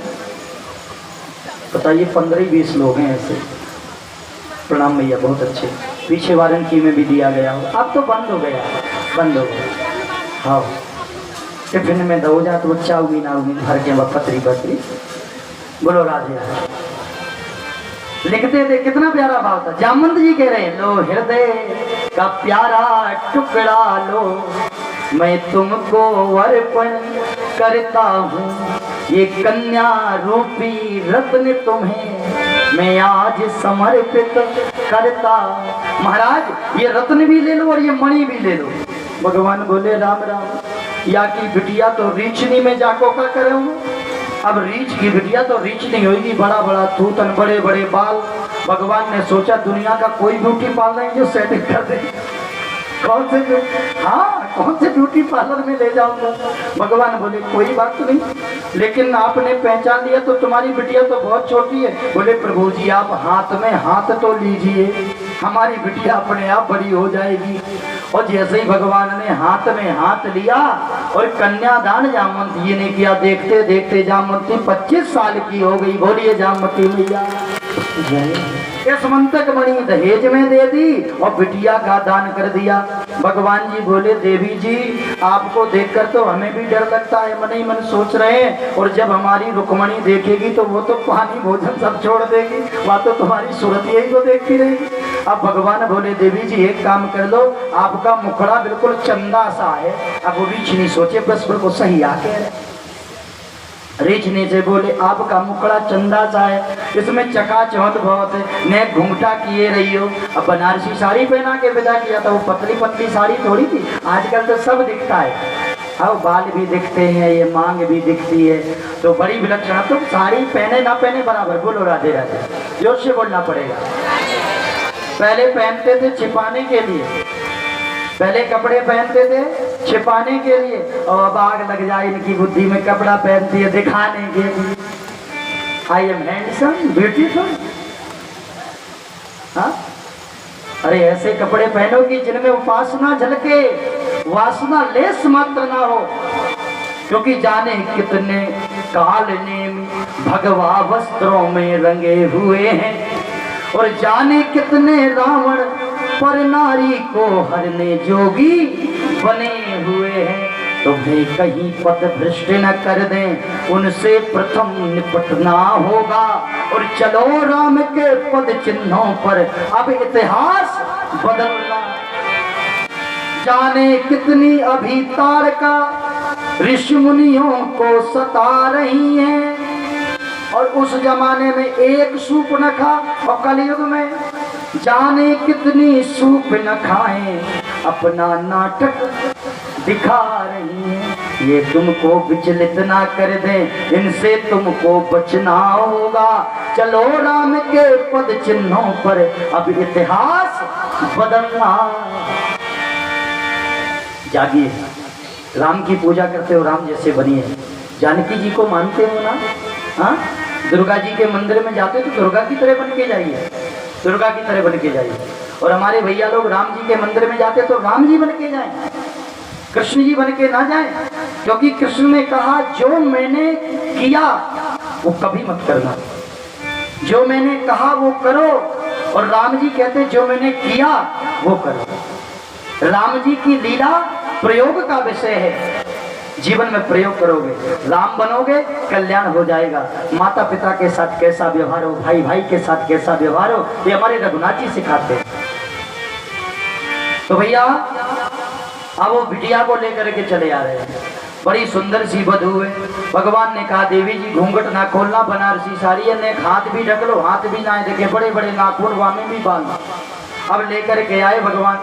बताइए। 15-20 लोग हैं ऐसे। प्रणाम भैया, बहुत अच्छे। पीछे वारंटी में भी दिया गया हो, अब तो बंद हो गया, बंद हो गया। हाँ, टिफिन में दो जा तो चाउमीन आउमीन भर के पत्री पत्री। बोलो राधे। लिखते थे, कितना प्यारा भाव था। जामवंत जी कह रहे हैं, लो हृदय का प्यारा टुकड़ा लो, मैं तुमको अर्पण करता हूँ, ये कन्या रूपी रत्न तुम्हें मैं आज समर्पित करता। महाराज ये रत्न भी ले लो और ये मणि भी ले लो। भगवान बोले, राम राम, या की बिटिया तो रीछनी में जाको का करो। अब रीछ की बिटिया तो रीछ नहीं होगी, बड़ा बड़ा थूथन, बड़े बड़े बाल। भगवान ने सोचा दुनिया का कोई ब्यूटी पार्लर नहीं जो सेटिंग कर दे। कौन से, हाँ, कौन से ब्यूटी पार्लर में ले जाऊंगा? भगवान बोले, कोई बात नहीं, लेकिन आपने पहचान लिया तो तुम्हारी बिटिया तो बहुत छोटी है। बोले, प्रभु जी आप हाथ में हाथ तो लीजिए, हमारी बिटिया अपने आप बड़ी हो जाएगी। और जैसे ही भगवान ने हाथ में हाथ लिया और कन्यादान जामवंत जी ने किया, देखते देखते जामवंती 25 साल की हो गई। बोलिए जामवंती मैया। इस मंत्रक मणि दहेज में दे दी और बिटिया का दान कर दिया। भगवान जी बोले, देवी जी आपको देखकर तो हमें भी डर लगता है, मन ही मन सोच रहे हैं, और जब हमारी रुक्मणी देखेगी तो वो तो पानी भोजन सब छोड़ देगी, वह तो तुम्हारी सूरत यही को देखती रहेगी। अब भगवान बोले, देवी जी एक काम कर लो, आपका मुखड़ा बिल्कुल चंदा सा है। अब वो रीछ नहीं सोचे, बस बिल्कुल सही आके रीछने से बोले, आपका मुखड़ा चंदा सा है, इसमें चकाचौंध बहुत है, मैं घूंघटा किए रही हो। अब बनारसी साड़ी पहना के विदा किया था, वो पतली पतली साड़ी थोड़ी थी, आजकल तो सब दिखता है। अब बाल भी दिखते हैं, ये मांग भी दिखती है, तो बड़ी विलक्षण। तो साड़ी पहने ना पहने बराबर। बोलो राधे राधे, जोर से बोलना पड़ेगा। पहले पहनते थे छिपाने के लिए, पहले कपड़े पहनते थे छिपाने के लिए, और अब आग लग जाए इनकी बुद्धि में, कपड़ा पहनती है दिखाने के लिए। I am handsome beautiful. हाँ, अरे ऐसे कपड़े पहनोगी जिनमें उपासना झलके, वासना लेस मात्र ना हो, क्योंकि जाने कितने काल ने भगवा वस्त्रों में रंगे हुए हैं, और जाने कितने रावण पर नारी को हरने जोगी बने हुए हैं। तुम्हें कहीं पथ भ्रष्ट न कर दें, उनसे प्रथम निपटना होगा, और चलो राम के पद चिन्हों पर अब इतिहास बदलना। जाने कितनी अभी तारका ऋषि मुनियों को सता रही हैं, और उस जमाने में एक सूप न खा, और कलयुग में जाने कितनी सूप न खाएं, अपना नाटक दिखा रही हैं। ये तुमको विचलित ना कर दें, इनसे तुमको बचना होगा। चलो राम के पद चिन्हों पर अब इतिहास बदलना। जागिए, राम की पूजा करते हो, राम जैसे बनिए। जानकी जी को मानते हो ना? हाँ, दुर्गा जी के मंदिर में जाते तो दुर्गा की तरह बन के जाइए, दुर्गा की तरह बन के जाइए। और हमारे भैया लोग राम जी के मंदिर में जाते तो राम जी बन के जाएं, कृष्ण जी बन के ना जाएं, क्योंकि कृष्ण ने कहा जो मैंने किया वो कभी मत करना, जो मैंने कहा वो करो, और राम जी कहते जो मैंने किया वो करो। राम जी की लीला प्रयोग का विषय है, जीवन में प्रयोग करोगे राम बनोगे, कल्याण हो जाएगा। माता पिता के साथ कैसा व्यवहार हो, भाई भाई के साथ कैसा व्यवहार हो, ये हमारे रघुनाथ जी सिखाते हैं। तो भैया अब वो बिटिया को लेकर के चले आ रहे हैं, बड़ी सुंदर सी वधू है। भगवान ने कहा देवी जी घूंघट ना खोलना, बनारसी साड़ी है, हाथ भी ढक लो, हाथ भी ना देखे, बड़े बड़े नाखून वामे भी बांध। अब लेकर के आए भगवान,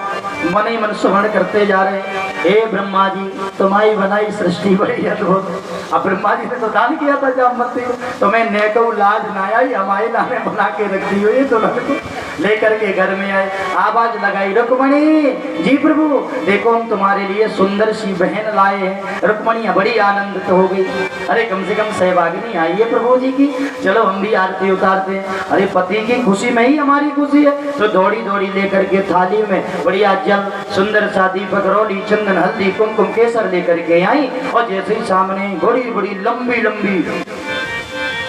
मन ही मन स्मरण करते जा रहे हैं, हे ब्रह्मा जी तुम्हारी बनाई सृष्टि बड़ी अद्भुत। अब ब्रह्मा जी ने तो दान किया था जामवंती को, तुम्हें नेको लाज ना आई, हमारे नामे बना के रख दी हुई दुल्हन को। लेकर के घर में आए, आवाज लगाई रुक्मणी जी प्रभु देखो हम तुम्हारे लिए सुंदर सी बहन लाए हैं। रुक्मणी बड़ी आनंदित हो गई, अरे कम से कम सहभागिनी आई है प्रभु जी की, चलो हम भी आरती उतारते हैं। अरे पति की खुशी में ही हमारी खुशी है। तो दौड़ी दौड़ी लेकर के थाली में बढ़िया जल, सुंदर सा दीपक, रोली, चंदन, हल्दी, कुमकुम, केसर लेकर के आई और जैसे ही सामने बड़ी बड़ी लंबी लंबी।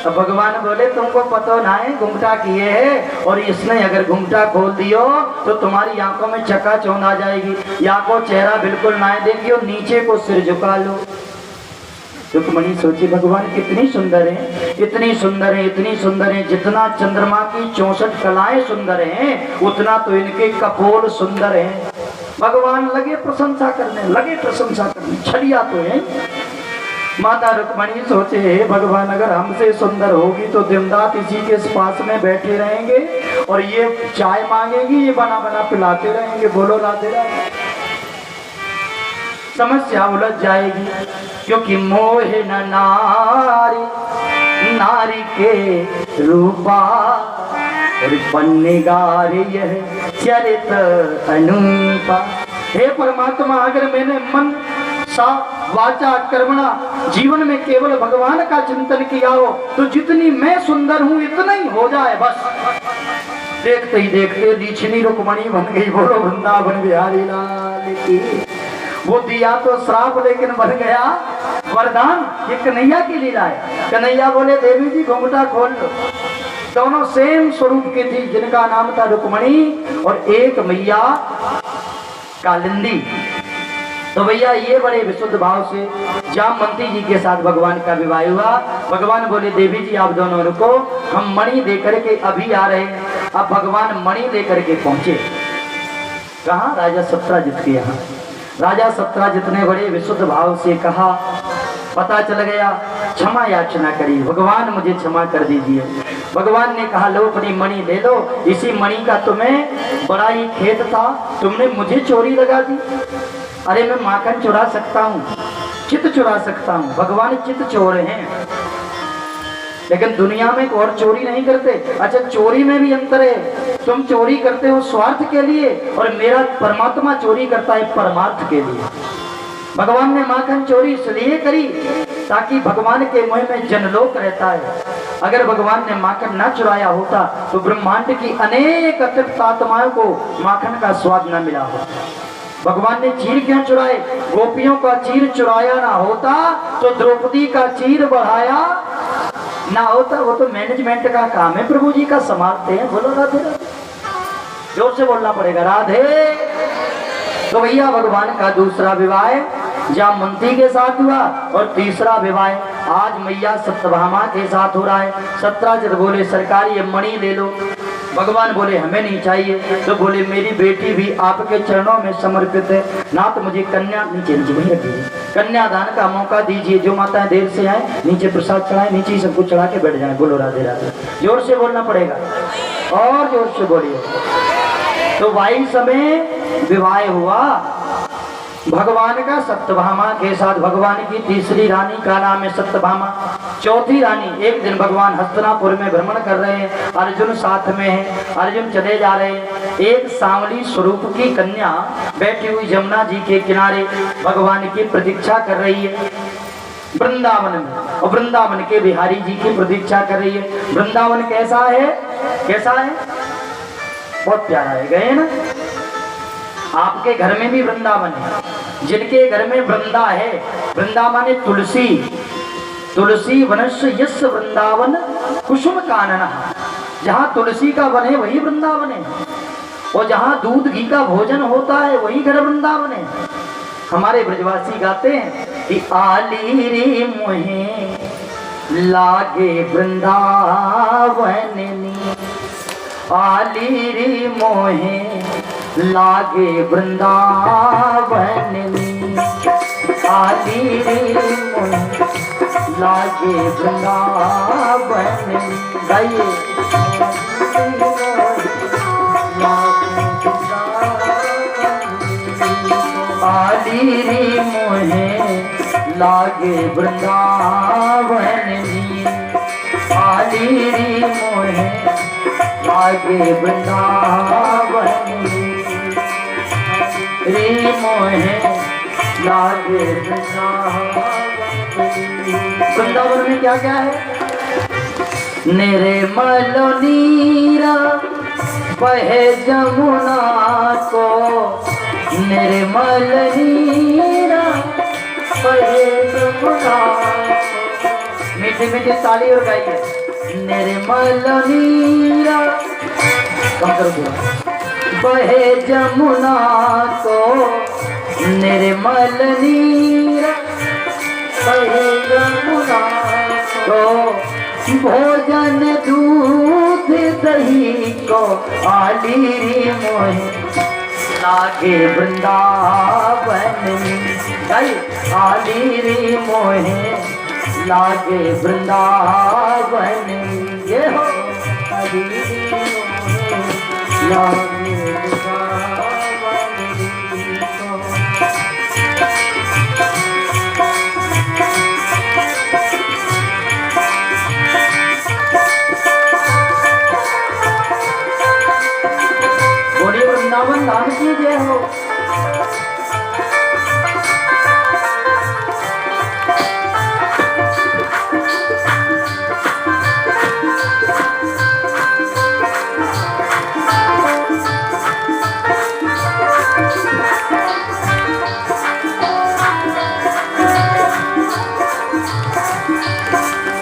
अब भगवान बोले तुमको पता ना है घुंघटा किए है, और इसने अगर घुंघटा खोल दियो तो तुम्हारी आंखों में चकाचौंध आ जाएगी, या को चेहरा बिल्कुल ना देखियो, नीचे को सिर झुका लो। रुक्मणी सोची भगवान कितनी सुंदर है, इतनी सुंदर है, इतनी सुंदर है, जितना चंद्रमा की 64 कलाएं सुंदर हैं उतना तो इनके कपोल सुंदर हैं। भगवान लगे प्रशंसा करने, छड़िया तो है। माता रुक्मणी सोचे हे भगवान अगर हमसे सुंदर होगी तो दिन रात इसी के पास में बैठे रहेंगे और ये चाय मांगेगी, ये बना बना पिलाते रहेंगे। बोलो राधे राधे। समस्या उलझ जाएगी, क्योंकि मोहे न नारी नारी के रूपा और बन्नेगार यह चरित अनुपा। हे परमात्मा अगर मैंने मन सा वाचा कर्मणा जीवन में केवल भगवान का चिंतन किया हो तो जितनी मैं सुंदर हूँ इतना ही हो जाए बस। देखते ही देखते दीक्षिणी रुक्मणी बन गई। बोलो वृंदावन बिहारी लाल की। वो दिया तो श्राप लेकिन बन गया वरदान। ये कन्हैया की लीला है। कन्हैया बोले देवी जी घुंघटा खोल लो। दोनों सेम स्वरूप की थी, जिनका नाम था रुक्मणी और एक मैया कालिंदी। तो भैया ये बड़े विशुद्ध भाव से जामवंती जी के साथ भगवान का विवाह हुआ। भगवान बोले देवी जी आप दोनों रुको, हम मणि लेकर के अभी आ रहे हैं। अब भगवान मणि लेकर के पहुंचे कहाँ? राजा सत्राजित के यहाँ। राजा सत्राजित ने बड़े विशुद्ध भाव से कहा, पता चल गया, क्षमा याचना करी, भगवान मुझे क्षमा कर दीजिए। भगवान ने कहा लो अपनी मणि ले लो, इसी मणि का तुम्हें बड़ा ही खेत था, तुमने मुझे चोरी लगा दी। अरे मैं माखन चुरा सकता हूँ, चित चुरा सकता हूँ, भगवान चित चोर हैं, लेकिन दुनिया में और चोरी नहीं करते। अच्छा चोरी में भी अंतर है, तुम चोरी करते हो स्वार्थ के लिए और मेरा परमात्मा चोरी करता है परमार्थ के लिए। भगवान ने माखन चोरी इसलिए करी ताकि भगवान के मुंह में जनलोक रहता है। अगर भगवान ने माखन न चुराया होता तो ब्रह्मांड की अनेक अतृप्त आत्माओं को माखन का स्वाद न मिला होता। भगवान ने चीर क्यों चुराए? गोपियों का चीर चुराया ना होता तो द्रौपदी का चीर बढ़ाया ना होता। वो तो मैनेजमेंट का काम है, प्रभु जी का संभालते हैं। बोलो राधे राधे, जोर से बोलना पड़ेगा राधे। तो भैया भगवान का दूसरा विवाह जामवंती के साथ हुआ और तीसरा विवाह आज मैया सत्यभामा के साथ हो रहा है। सत्राजित बोले सरकार ये मणि ले लो। भगवान बोले हमें नहीं चाहिए। तो बोले मेरी बेटी भी आपके चरणों में समर्पित है ना, तो मुझे कन्या नीचे नीचे वहीं रख दीजिए, कन्यादान का मौका दीजिए। जो माताएं देर से आए नीचे प्रसाद चढ़ाए, नीचे ही सब कुछ चढ़ा के बैठ जाए। बोलो राधे राधे, जोर से बोलना पड़ेगा और जोर से बोलिए। तो भाई समय विवाह हुआ भगवान का सत्यभामा के साथ। भगवान की तीसरी रानी का नाम है सत्यभामा। चौथी रानी, एक दिन भगवान हस्तिनापुर में भ्रमण कर रहे हैं, अर्जुन साथ में है, अर्जुन चले जा रहे हैं। एक सांवली स्वरूप की कन्या बैठी हुई जमुना जी के किनारे भगवान की प्रतीक्षा कर रही है वृंदावन में, और वृंदावन के बिहारी जी की प्रतीक्षा कर रही है। वृंदावन कैसा है? कैसा है? बहुत प्यारा है। गए ना? आपके घर में भी वृंदावन है। जिनके घर में वृंदा है, वृंदा माने तुलसी, तुलसी वनस्य यस्य वृंदावन कुसुम कानन। जहाँ तुलसी का वन है वही वृंदावन है, और जहाँ दूध घी का भोजन होता है वही घर वृंदावन है। हमारे ब्रजवासी गाते हैं कि आली रे मोहे लागे वृंदावन नी, आली रे मोहे लागे वृंदावन नी, आली रे मोहे लागे वृंदावन नी। गाइए आली रे मोहे लागे वृंदावन नी, आली रे मोहे लागे वृंदावन नी, रे मोहे लागे वृंदावन में क्या क्या है? निर्मल नीरा बहे जमुना को, निर्मल नीरा बहे जमुना को। मीठी मीठी ताली और गाइए। निर्मल नीरा कम करो बहे जमुना को, निर्मल नीरा बहे जमुना को, भोजन दूध दही को, आली रे मोहे लागे वृंदावन नी, आली रे मोहे लागे वृंदावन नी। ये हो आली रे मोहे लागे वृंदावन नी को। बोलिए वृंदावन धाम की जय हो।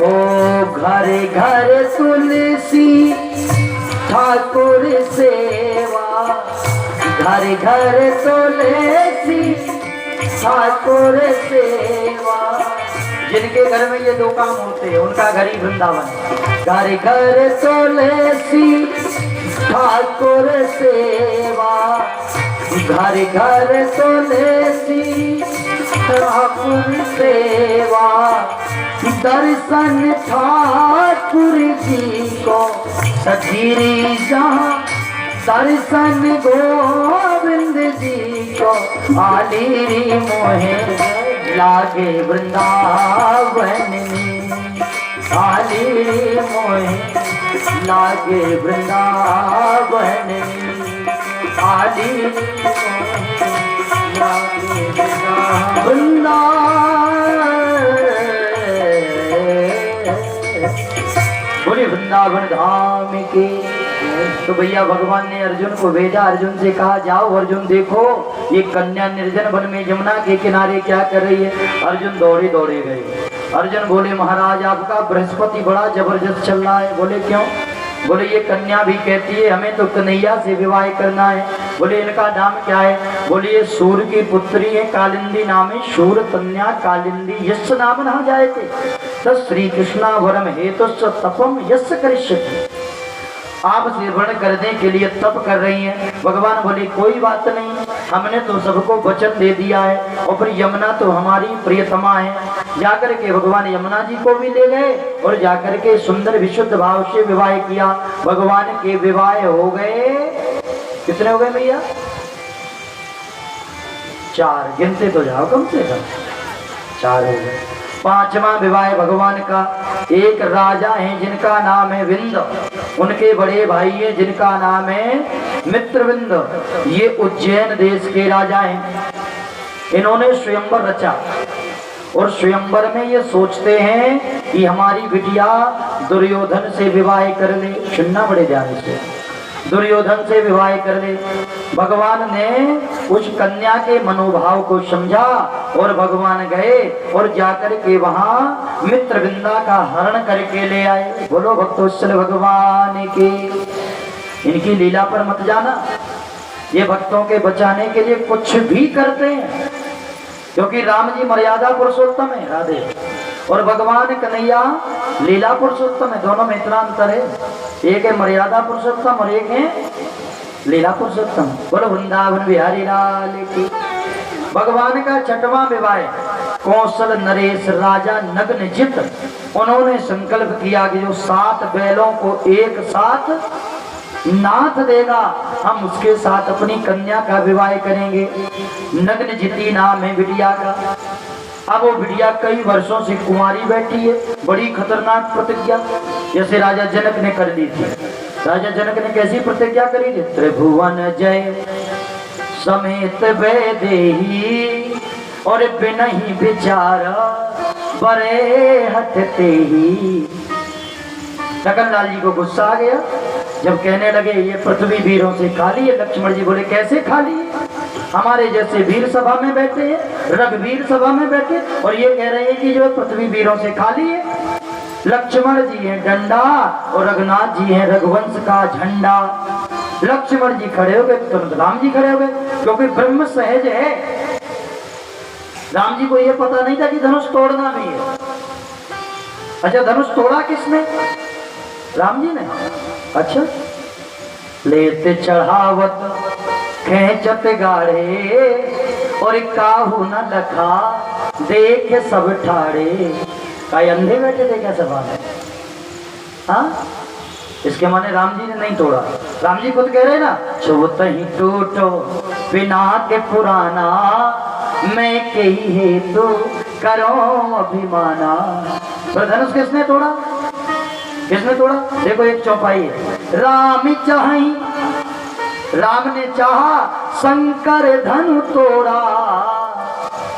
ओ घरे घरे तुलसी ठाकुर सेवा, घर घर तुलसी ठाकुर सेवा। जिनके घर में ये दो काम होते हैं उनका घर ही वृंदावन है। घर घर तुलसी ठाकुर सेवा, घर घर तुलसी ठाकुर सेवा। दर्शन ठाकुर जी को सखीरी जहाँ, दर्शन गोविंद जी को, आली रे मोहे लागे वृंदावन नी, आली रे मोहे लागे वृंदावन नी, आली रे मोहे लागे वृंदावन। बोले वृंदावन धाम के। तो भैया भगवान ने अर्जुन को भेजा, अर्जुन से कहा जाओ अर्जुन देखो ये कन्या निर्जन वन में यमुना के किनारे क्या कर रही है। अर्जुन दौड़े दौड़े गए। अर्जुन बोले महाराज आपका बृहस्पति बड़ा जबरदस्त चल रहा है। बोले क्यों? बोले ये कन्या भी कहती है हमें तो कन्हैया से विवाह करना है। बोले इनका नाम क्या है? बोले ये सूर्य की पुत्री है कालिंदी नाम है, शूर कन्या कालिंदी यश नाम ना जाए थे तस् श्री कृष्णा वरम हेतु तपम यश करिष्यति। आप से वर्ण करने के लिए तप कर रही हैं। भगवान बोले कोई बात नहीं, हमने तो सबको वचन दे दिया है और फिर यमुना तो हमारी प्रियतमा है। जाकर के भगवान यमुना जी को भी ले गए और जाकर के सुंदर विशुद्ध भाव से विवाह किया। भगवान के विवाह हो गए, कितने हो गए भैया? 4। गिनते तो जाओ कम से कम 4 हो गए। 5वां विवाह भगवान का। एक राजा है जिनका नाम है विंद, उनके बड़े भाई है जिनका नाम है मित्रविंद। ये उज्जैन देश के राजा हैं। इन्होंने स्वयंवर रचा और स्वयंवर में ये सोचते हैं कि हमारी बिटिया दुर्योधन से विवाह कर ले। सुनना बड़े ध्यान से। दुर्योधन से विवाह कर ले। भगवान ने उस कन्या के मनोभाव को समझा और भगवान गए और जाकर के वहां मित्रविंदा का हरण करके ले आए। बोलो भक्तोत्सल भगवान की। इनकी लीला पर मत जाना, ये भक्तों के बचाने के लिए कुछ भी करते हैं, क्योंकि राम जी मर्यादा पुरुषोत्तम है राधे, और भगवान कन्हैया लीला पुरुषोत्तम है। दोनों में इतना अंतर है, एक है मर्यादा पुरुषोत्तम और एक है लीला पुरुषोत्तम। बोलो वृंदावन बिहारी लाल की। भगवान का छठवां विवाह कौशल नरेश राजा नग्न जित, उन्होंने संकल्प किया कि जो 7 बैलों को एक साथ नाथ देगा हम उसके साथ अपनी कन्या का विवाह करेंगे। नग्न जिती नाम है बिटिया का। अब वो बिटिया कई वर्षों से कुंवारी बैठी है, बड़ी खतरनाक प्रतिज्ञा जैसे राजा जनक ने कर ली थी। राजा जनक ने कैसी प्रतिज्ञा करी थी? त्रिभुवन जय समेत वैदेही और बिनहि विचार बरे हटते ही। लखन लाल जी को गुस्सा आ गया जब कहने लगे ये पृथ्वी वीरों से खाली है। लक्ष्मण जी बोले कैसे खाली है? हमारे जैसे वीर सभा में बैठे हैं, रघुवीर सभा में बैठे, और ये कह रहे हैं कि जो पृथ्वी वीरों से खाली है। लक्ष्मण जी हैं डंडा और रघुनाथ जी हैं रघुवंश का झंडा। लक्ष्मण जी खड़े हो गए तो राम जी खड़े हो गए, क्योंकि ब्रह्म सहज है। राम जी को यह पता नहीं था कि धनुष तोड़ना भी है। अच्छा, धनुष तोड़ा किसने? राम जी ने। अच्छा, लेते चढ़ावत खेचत गाढ़े और काहू न लखा देख सब ठाड़े। काई अंधे बैठे थे क्या सवाल है? हाँ, इसके माने राम जी ने नहीं तोड़ा। राम जी खुद कह रहे ना, छूत ही टूटो बिना के पुराना मैं के ही हेतु करो अभिमाना। पर धनुष किसने तोड़ा? किसने तोड़ा? देखो एक चौपाई है। राम चाही, राम ने चाहा शंकर धनु तोड़ा।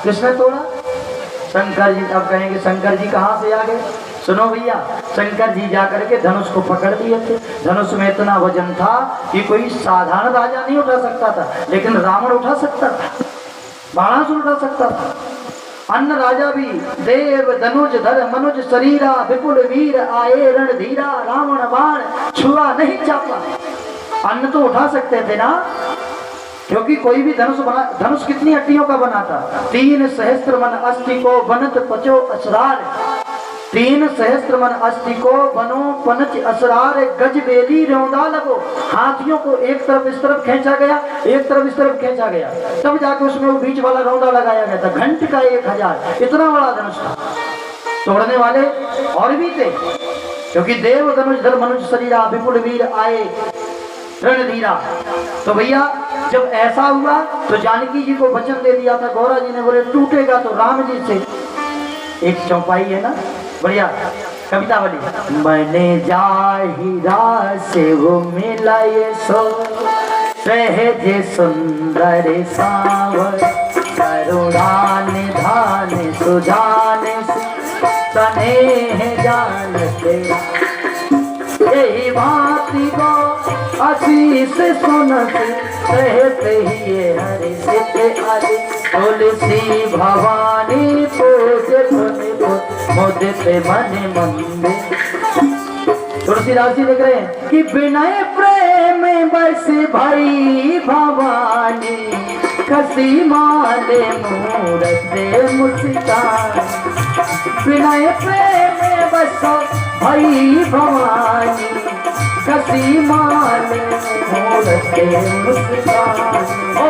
किसने तोड़ा? शंकर जी। अब कहेंगे शंकर जी कहाँ से आ गए? सुनो भैया, शंकर जी जाकर के धनुष को पकड़ लिए थे। धनुष में इतना वजन था कि कोई साधारण राजा नहीं उठा सकता था, लेकिन रावण उठा सकता था, बाणासुर उठा सकता था। अन्य राजा भी देव धनुज धर मनुज शरीरा विपुल वीर आए रणधीरा रावण बाण छुआ नहीं चापा। अन्न तो उठा सकते थे ना, क्योंकि कोई भी धनुष बना। धनुष कितनी हड्डियों का बना था? 3 सहस्त्र मन अस्थि को बनत पचो असरार। 3 सहस्त्र मन अस्थि को बनो पनच असरार। गज बेली रौंदा लगो। हाथियों को एक तरफ इस तरफ खींचा गया, एक तरफ इस तरफ खींचा गया, तब जाके उसमें वो बीच वाला रौंदा लगाया गया था। घंट का 1000, इतना बड़ा धनुष था। तोड़ने वाले और भी थे, क्योंकि देव धनुष धर मनुज शरीरा विपुल वीर आए रणधीरा। तो भैया जब ऐसा हुआ तो जानकी जी को वचन दे दिया था। गौरा जी ने बोले टूटेगा तो राम जी से। एक चौपाई है ना बढ़िया कविता वाली। मैंने जाहिरा से वो मिला ये सो सहज सुंदर सावर करुणा निधान सुजान स्नेह जान तेरा। यही भांति को आशीष सुनत कहते ही हरि सिद्ध आदि तुलसी भवानी पूज मुदित मन मंदिर। तुलसीदास जी लिख रहे हैं कि विनय प्रेम बस भाई भवानी खसी माले मूरत मुस्कान। विनय प्रेम बस भाई भवानी कसी माले मूरत मुस्कान। ओ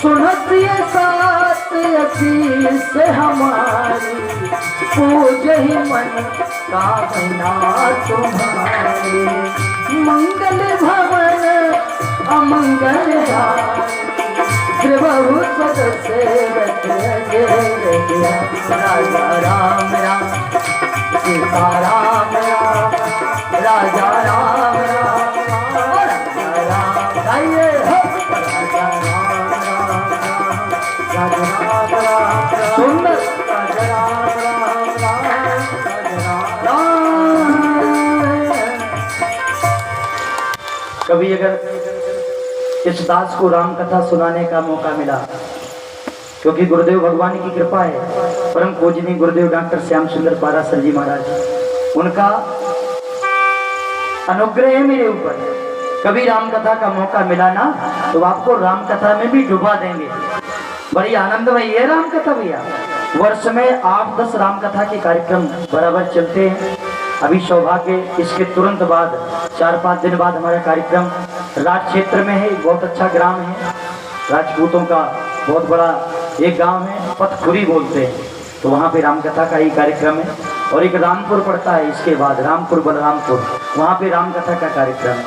सुनत ये साथ असी से हमारी पूज ही मन कामना तुम्हारी। मंगल भवन अमंगल त्रिभु सदस्य राजा राम राम सीता राम राम राजा राम राम राजा राम। गाइए राजा राम राम राजा राम राम सुंदर राजा राम राम राजा राम। कभी अगर इस दास को राम कथा सुनाने का मौका मिला, क्योंकि गुरुदेव भगवान की कृपा है। परम पूजनीय गुरुदेव डॉक्टर श्याम सुंदर पारासर जी महाराज, उनका अनुग्रह है मेरे ऊपर। कभी राम कथा का मौका मिला ना तो आपको राम कथा में भी डुबा देंगे। बड़ी आनंदमयी है राम कथा भैया। वर्ष में 8-10 राम कथा के कार्यक्रम बराबर चलते हैं। अभी सौभाग्य इसके तुरंत बाद 4-5 दिन बाद हमारा कार्यक्रम राज क्षेत्र में है। बहुत अच्छा ग्राम है, राजपूतों का बहुत बड़ा एक गांव है, पथखुरी बोलते हैं, तो वहाँ पे रामकथा का ही कार्यक्रम है। और एक रामपुर पड़ता है इसके बाद, रामपुर बलरामपुर, वहाँ पे रामकथा का कार्यक्रम है।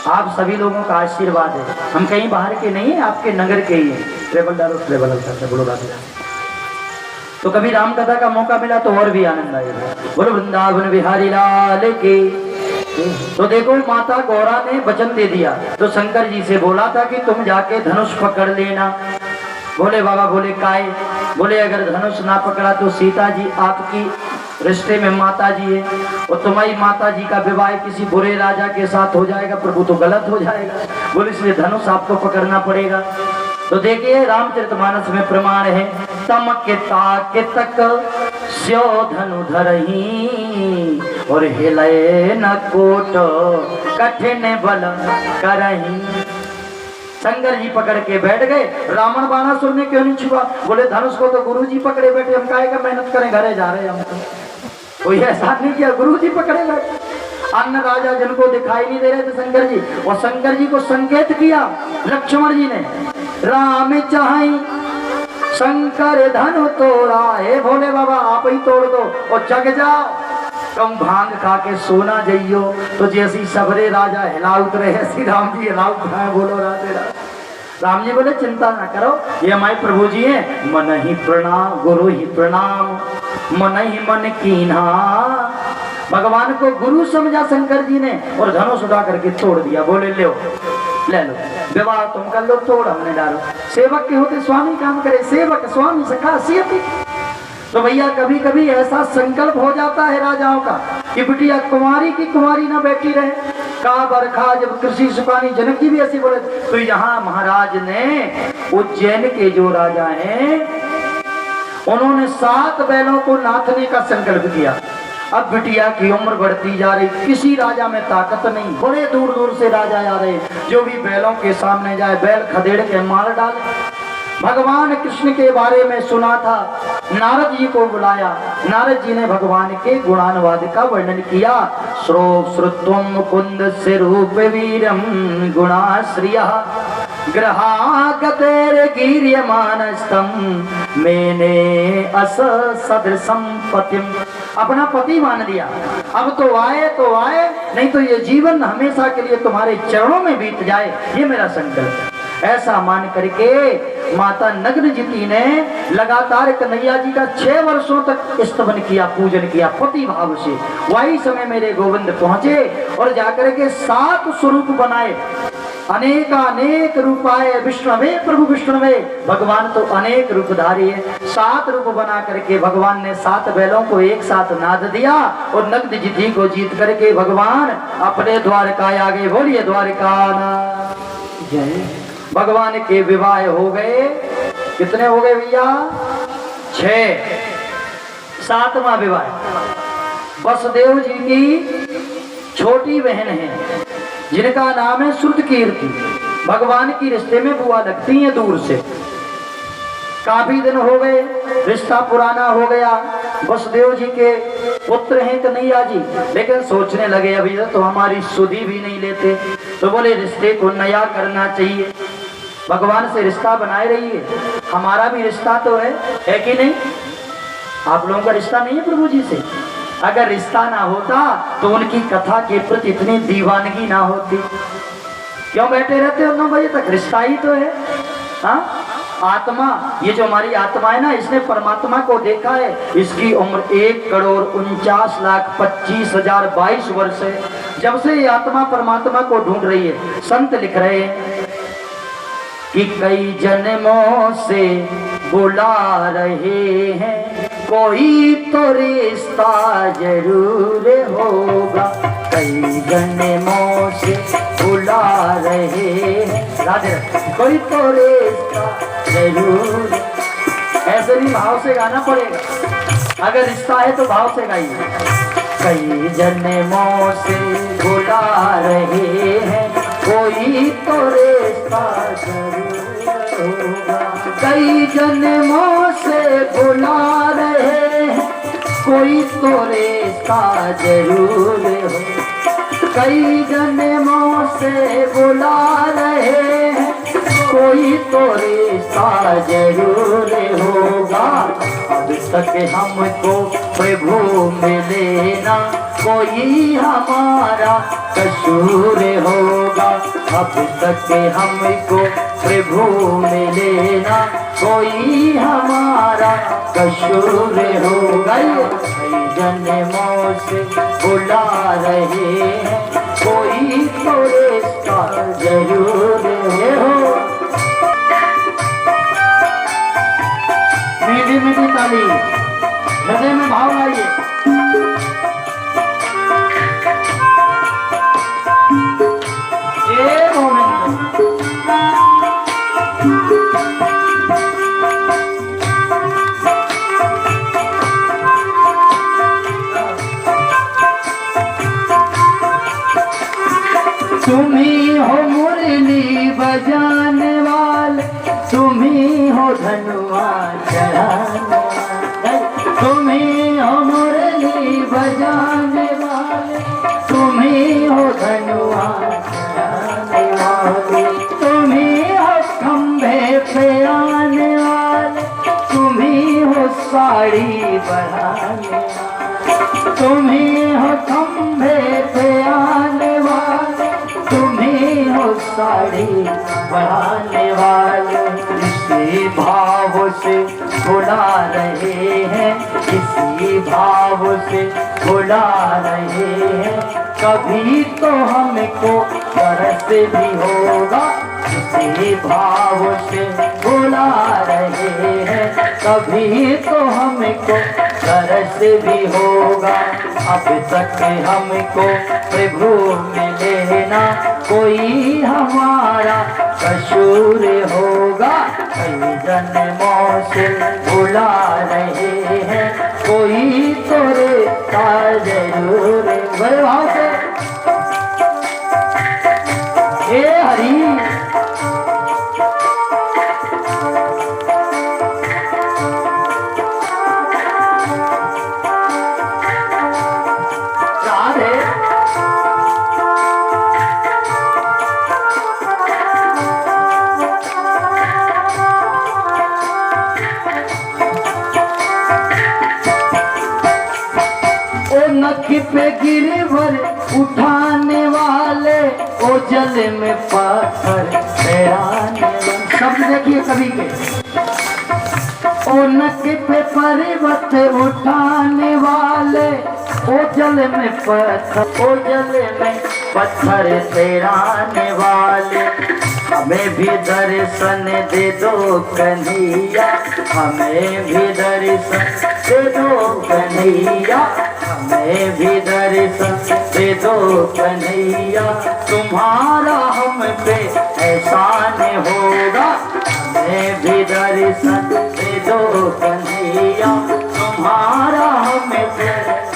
आप सभी लोगों का आशीर्वाद है, हम कहीं बाहर के नहीं है, आपके नगर के ही है। ट्रेवल डालो, ट्रेवल होता बोलो राधे। तो कभी रामकथा का मौका मिला तो और भी आनंद आएगा। बोलो वृंदावन बिहारी लाल के। तो देखो माता गौरा ने वचन दे दिया, तो शंकर जी से बोला था कि तुम जाके धनुष पकड़ लेना। बोले बाबा, बोले काय? बोले अगर धनुष ना पकड़ा तो सीता जी आपकी रिश्ते में माता जी है, और तुम्हारी माता जी का विवाह किसी बुरे राजा के साथ हो जाएगा प्रभु, तो गलत हो जाएगा। बोले इसलिए धनुष आपको पकड़ना पड़ेगा। तो देखिए रामचरितमानस में प्रमाण है, तम के ताके तक स्यो धनु धरही, और हिलए न कोट कठिन बल करही। शंकर जी पकड़ के बैठ गए। रावण बाणासुर ने क्यों नहीं छुआ? बोले धनुष को तो गुरु जी पकड़े बैठे, हम काहे का मेहनत करें, घरे जा रहे हम तो। कोई ऐसा नहीं किया, गुरु जी पकड़े बैठे। अन्य राजा जिनको दिखाई नहीं दे रहे थे शंकर जी, और शंकर जी को संकेत किया लक्ष्मण जी ने, राम चाहे शंकर धनु तोड़ा। हे भोले बाबा आप ही तोड़ दो और जग जाओ। तुम भांग खा के सोना जाइयो, तो जैसी सबरे राजा हिला उतरे ऐसी राम जी हिला उतरा। बोलो राधे राधे। राम जी बोले चिंता ना करो, ये हमारे प्रभु जी हैं। मन ही प्रणाम गुरु ही प्रणाम, मन ही मन कीन्हा। भगवान को गुरु समझा शंकर जी ने, और धनुष उठा करके तोड़ दिया। बोले ले लो, विवाह तुम कर लो, तोड़ हमने डालो। सेवक के होते स्वामी काम करे, सेवक स्वामी सखा सियति। तो भैया कभी कभी ऐसा संकल्प हो जाता है राजाओं का कि बिटिया कुमारी की कुमारी ना बैठी रहे। का बरखा जब कृषि सुखानी, जनक जी भी ऐसे बोले। तो यहाँ महाराज ने उज्जैन के जो राजा हैं उन्होंने 7 बैलों को नाथने का संकल्प किया। अब बिटिया की उम्र बढ़ती जा रही, किसी राजा में ताकत नहीं, बड़े दूर दूर से राजा आ रहे, जो भी बैलों के सामने जाए बैल खदेड़ के मार डाले। भगवान कृष्ण के बारे में सुना था, नारद जी को बुलाया। नारद जी ने भगवान के गुणानुवाद का वर्णन किया। श्रुत्वं मुकुंद से रूप वीरम गुणाश्रियः ग्रहागतेर गिर्यमानस्तम मैंने अस सदृशम पतिम। अपना पति मान लिया, अब तो आए नहीं तो ये जीवन हमेशा के लिए तुम्हारे चरणों में बीत जाए, ये मेरा संकल्प है। ऐसा मान करके माता नग्नजिती ने लगातार कन्हैया जी का 6 वर्षों तक स्तवन किया, पूजन किया पति भाव से। वही समय मेरे गोविंद पहुंचे और जाकर के 7 स्वरूप बनाए, अनेक रूपाए विष्णुवे प्रभु विष्णुवे। भगवान तो अनेक रूपधारी है। 7 रूप बना करके भगवान ने 7 बैलों को एक साथ नाद दिया और नग्नजिती को जीत करके भगवान अपने द्वारका आ गए। बोलिए द्वारका जय। भगवान के विवाह हो गए। कितने हो गए भैया? 6। 7वां विवाह वसुदेव जी की छोटी बहन है जिनका नाम है श्रुतकीर्ति। भगवान की रिश्ते में बुआ लगती है दूर से। काफी दिन हो गए, रिश्ता पुराना हो गया। वसुदेव जी के पुत्र हैं कन्हैया जी, लेकिन सोचने लगे अभी तो हमारी सुधि भी नहीं लेते, तो बोले रिश्ते को नया करना चाहिए। भगवान से रिश्ता बनाए रहिए, हमारा भी रिश्ता तो है कि नहीं? आप लोगों का रिश्ता नहीं है प्रभु जी से? अगर रिश्ता ना होता तो उनकी कथा के प्रति इतनी दीवानगी ना होती। क्यों बैठे रहते हो 9 बजे तक? रिश्ता ही तो है। हाँ, आत्मा, ये जो हमारी आत्मा है ना, इसने परमात्मा को देखा है। इसकी उम्र 1,49,25,022 वर्ष है। जब से ये आत्मा परमात्मा को ढूंढ रही है। संत लिख रहे हैं कि कई जन्मों से बुला रहे हैं, कोई तो रिश्ता जरूर होगा। कई जन्मों से बुला रहे हैं। बांधे रखे, कोई तो रिश्ता जरूर। ऐसे भी भाव से गाना पड़ेगा, अगर रिश्ता है तो भाव से गाइए। कई जन्मों से बुला रहे हैं, कोई तो रिश्ता जरूर होगा। कई जन्मों से बुला रहे हैं, कोई तो रिश्ता जरूर होगा। कई जन्मों से बुला रहे हैं, कोई तो रिश्ता जरूर होगा। अब तक हमको प्रभु मिले ना, कोई हमारा कसूर होगा। अब तक हमको प्रभु मिले ना, कोई हमारा कसूर होगा। कई जन्मों से बुला रहे हैं, कोई तो रिश्ता जरूर हो। मीठी मीठी ताली, हृदय में भाव लाइए। तुम्ही हो मुरली बजाने वाले, तुम्ही हो धनुआ चढ़ाने वाले। तुम्ही हो मुरली बजाने वाले, तुम्ही हो धनुआ चढ़ाने वाले। तुम्ही हो खंभे पे आने वाले, तुम्ही हो साड़ी बढ़ाने वाले। तुम्ही हो खंभे पे आने वाले, तुम्ही हो साड़ी बढ़ाने वाले। इसी भाव से बुला रहे हैं, इसी भाव से बुला रहे हैं। कभी तो हमको तरस भी होगा, इसी भाव से बुला रहे हैं। कभी तो हमको तरस भी होगा। अब तक हमको प्रभु मिले ना, कोई हमारा कसूर होगा। कई जन्मों से बुला रहे हैं, कोई तो रिश्ता जरूर। बड़े भाव से हे हरि। नख पे गिरवर उठाने वाले, ओ जल में पत्थर फेराने वाले। शब्द देखिए कवि के। ओ नख पे पर्वत उठाने वाले, ओ जल में पत्थर, ओ जल में पत्थर फेराने वाले। हमें भी दर्शन दे दो कन्हैया, हमें भी दर्शन दे दो कन्हैया। हमें भी दर्शन दे दो कन्हैया, तुम्हारा हम पे एहसान होगा। हमें भी दर्शन दे दो कन्हैया, तुम्हारा हम पे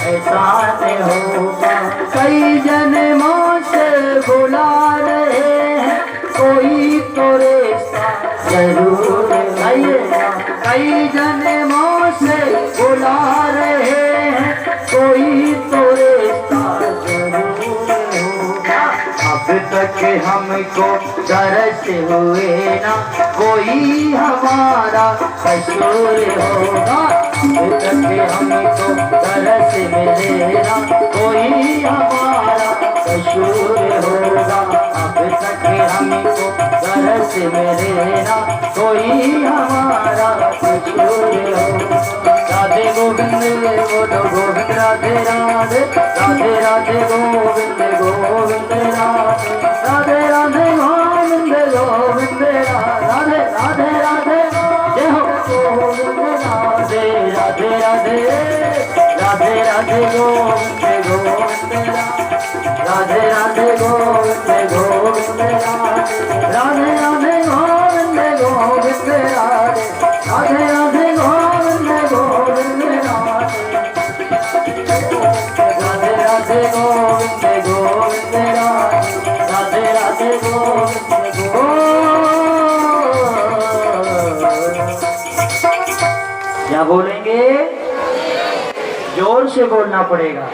एहसान होगा। कई जन्मों से बुला रहे हैं, कोई तो रिश्ता जरूर आइएगा। कई जन्मों से बुला रहे हैं, कोई तो रिश्ता जरूर होगा। अब तक हमको तरस हुए ना, कोई हमारा कसूर होगा। अब तक हमको तरस मिले ना, कोई हमारा कसूर होगा। अब तक हमको तरस मिले ना, कोई हमारा कसूर होगा। राधे गोविंद बोलो गोविंद राधे राधे, राधे राधे गोविंद गोविंद राधे, राधे राधे गोविंद गोविंद राधे, राधे राधे जय हो गोविंद राधे, राधे राधे, राधे राधे गोविंद गोविंद राधे। राधे राधे गोविंद गोविंद राधे राधे गोविंद गोविंद राधे राधे राधे गोविंद गोविंद राधे राधे गोविंद गोविंद राधे राधे गोविंद क्या बोलेंगे? जोर से बोलना पड़ेगा।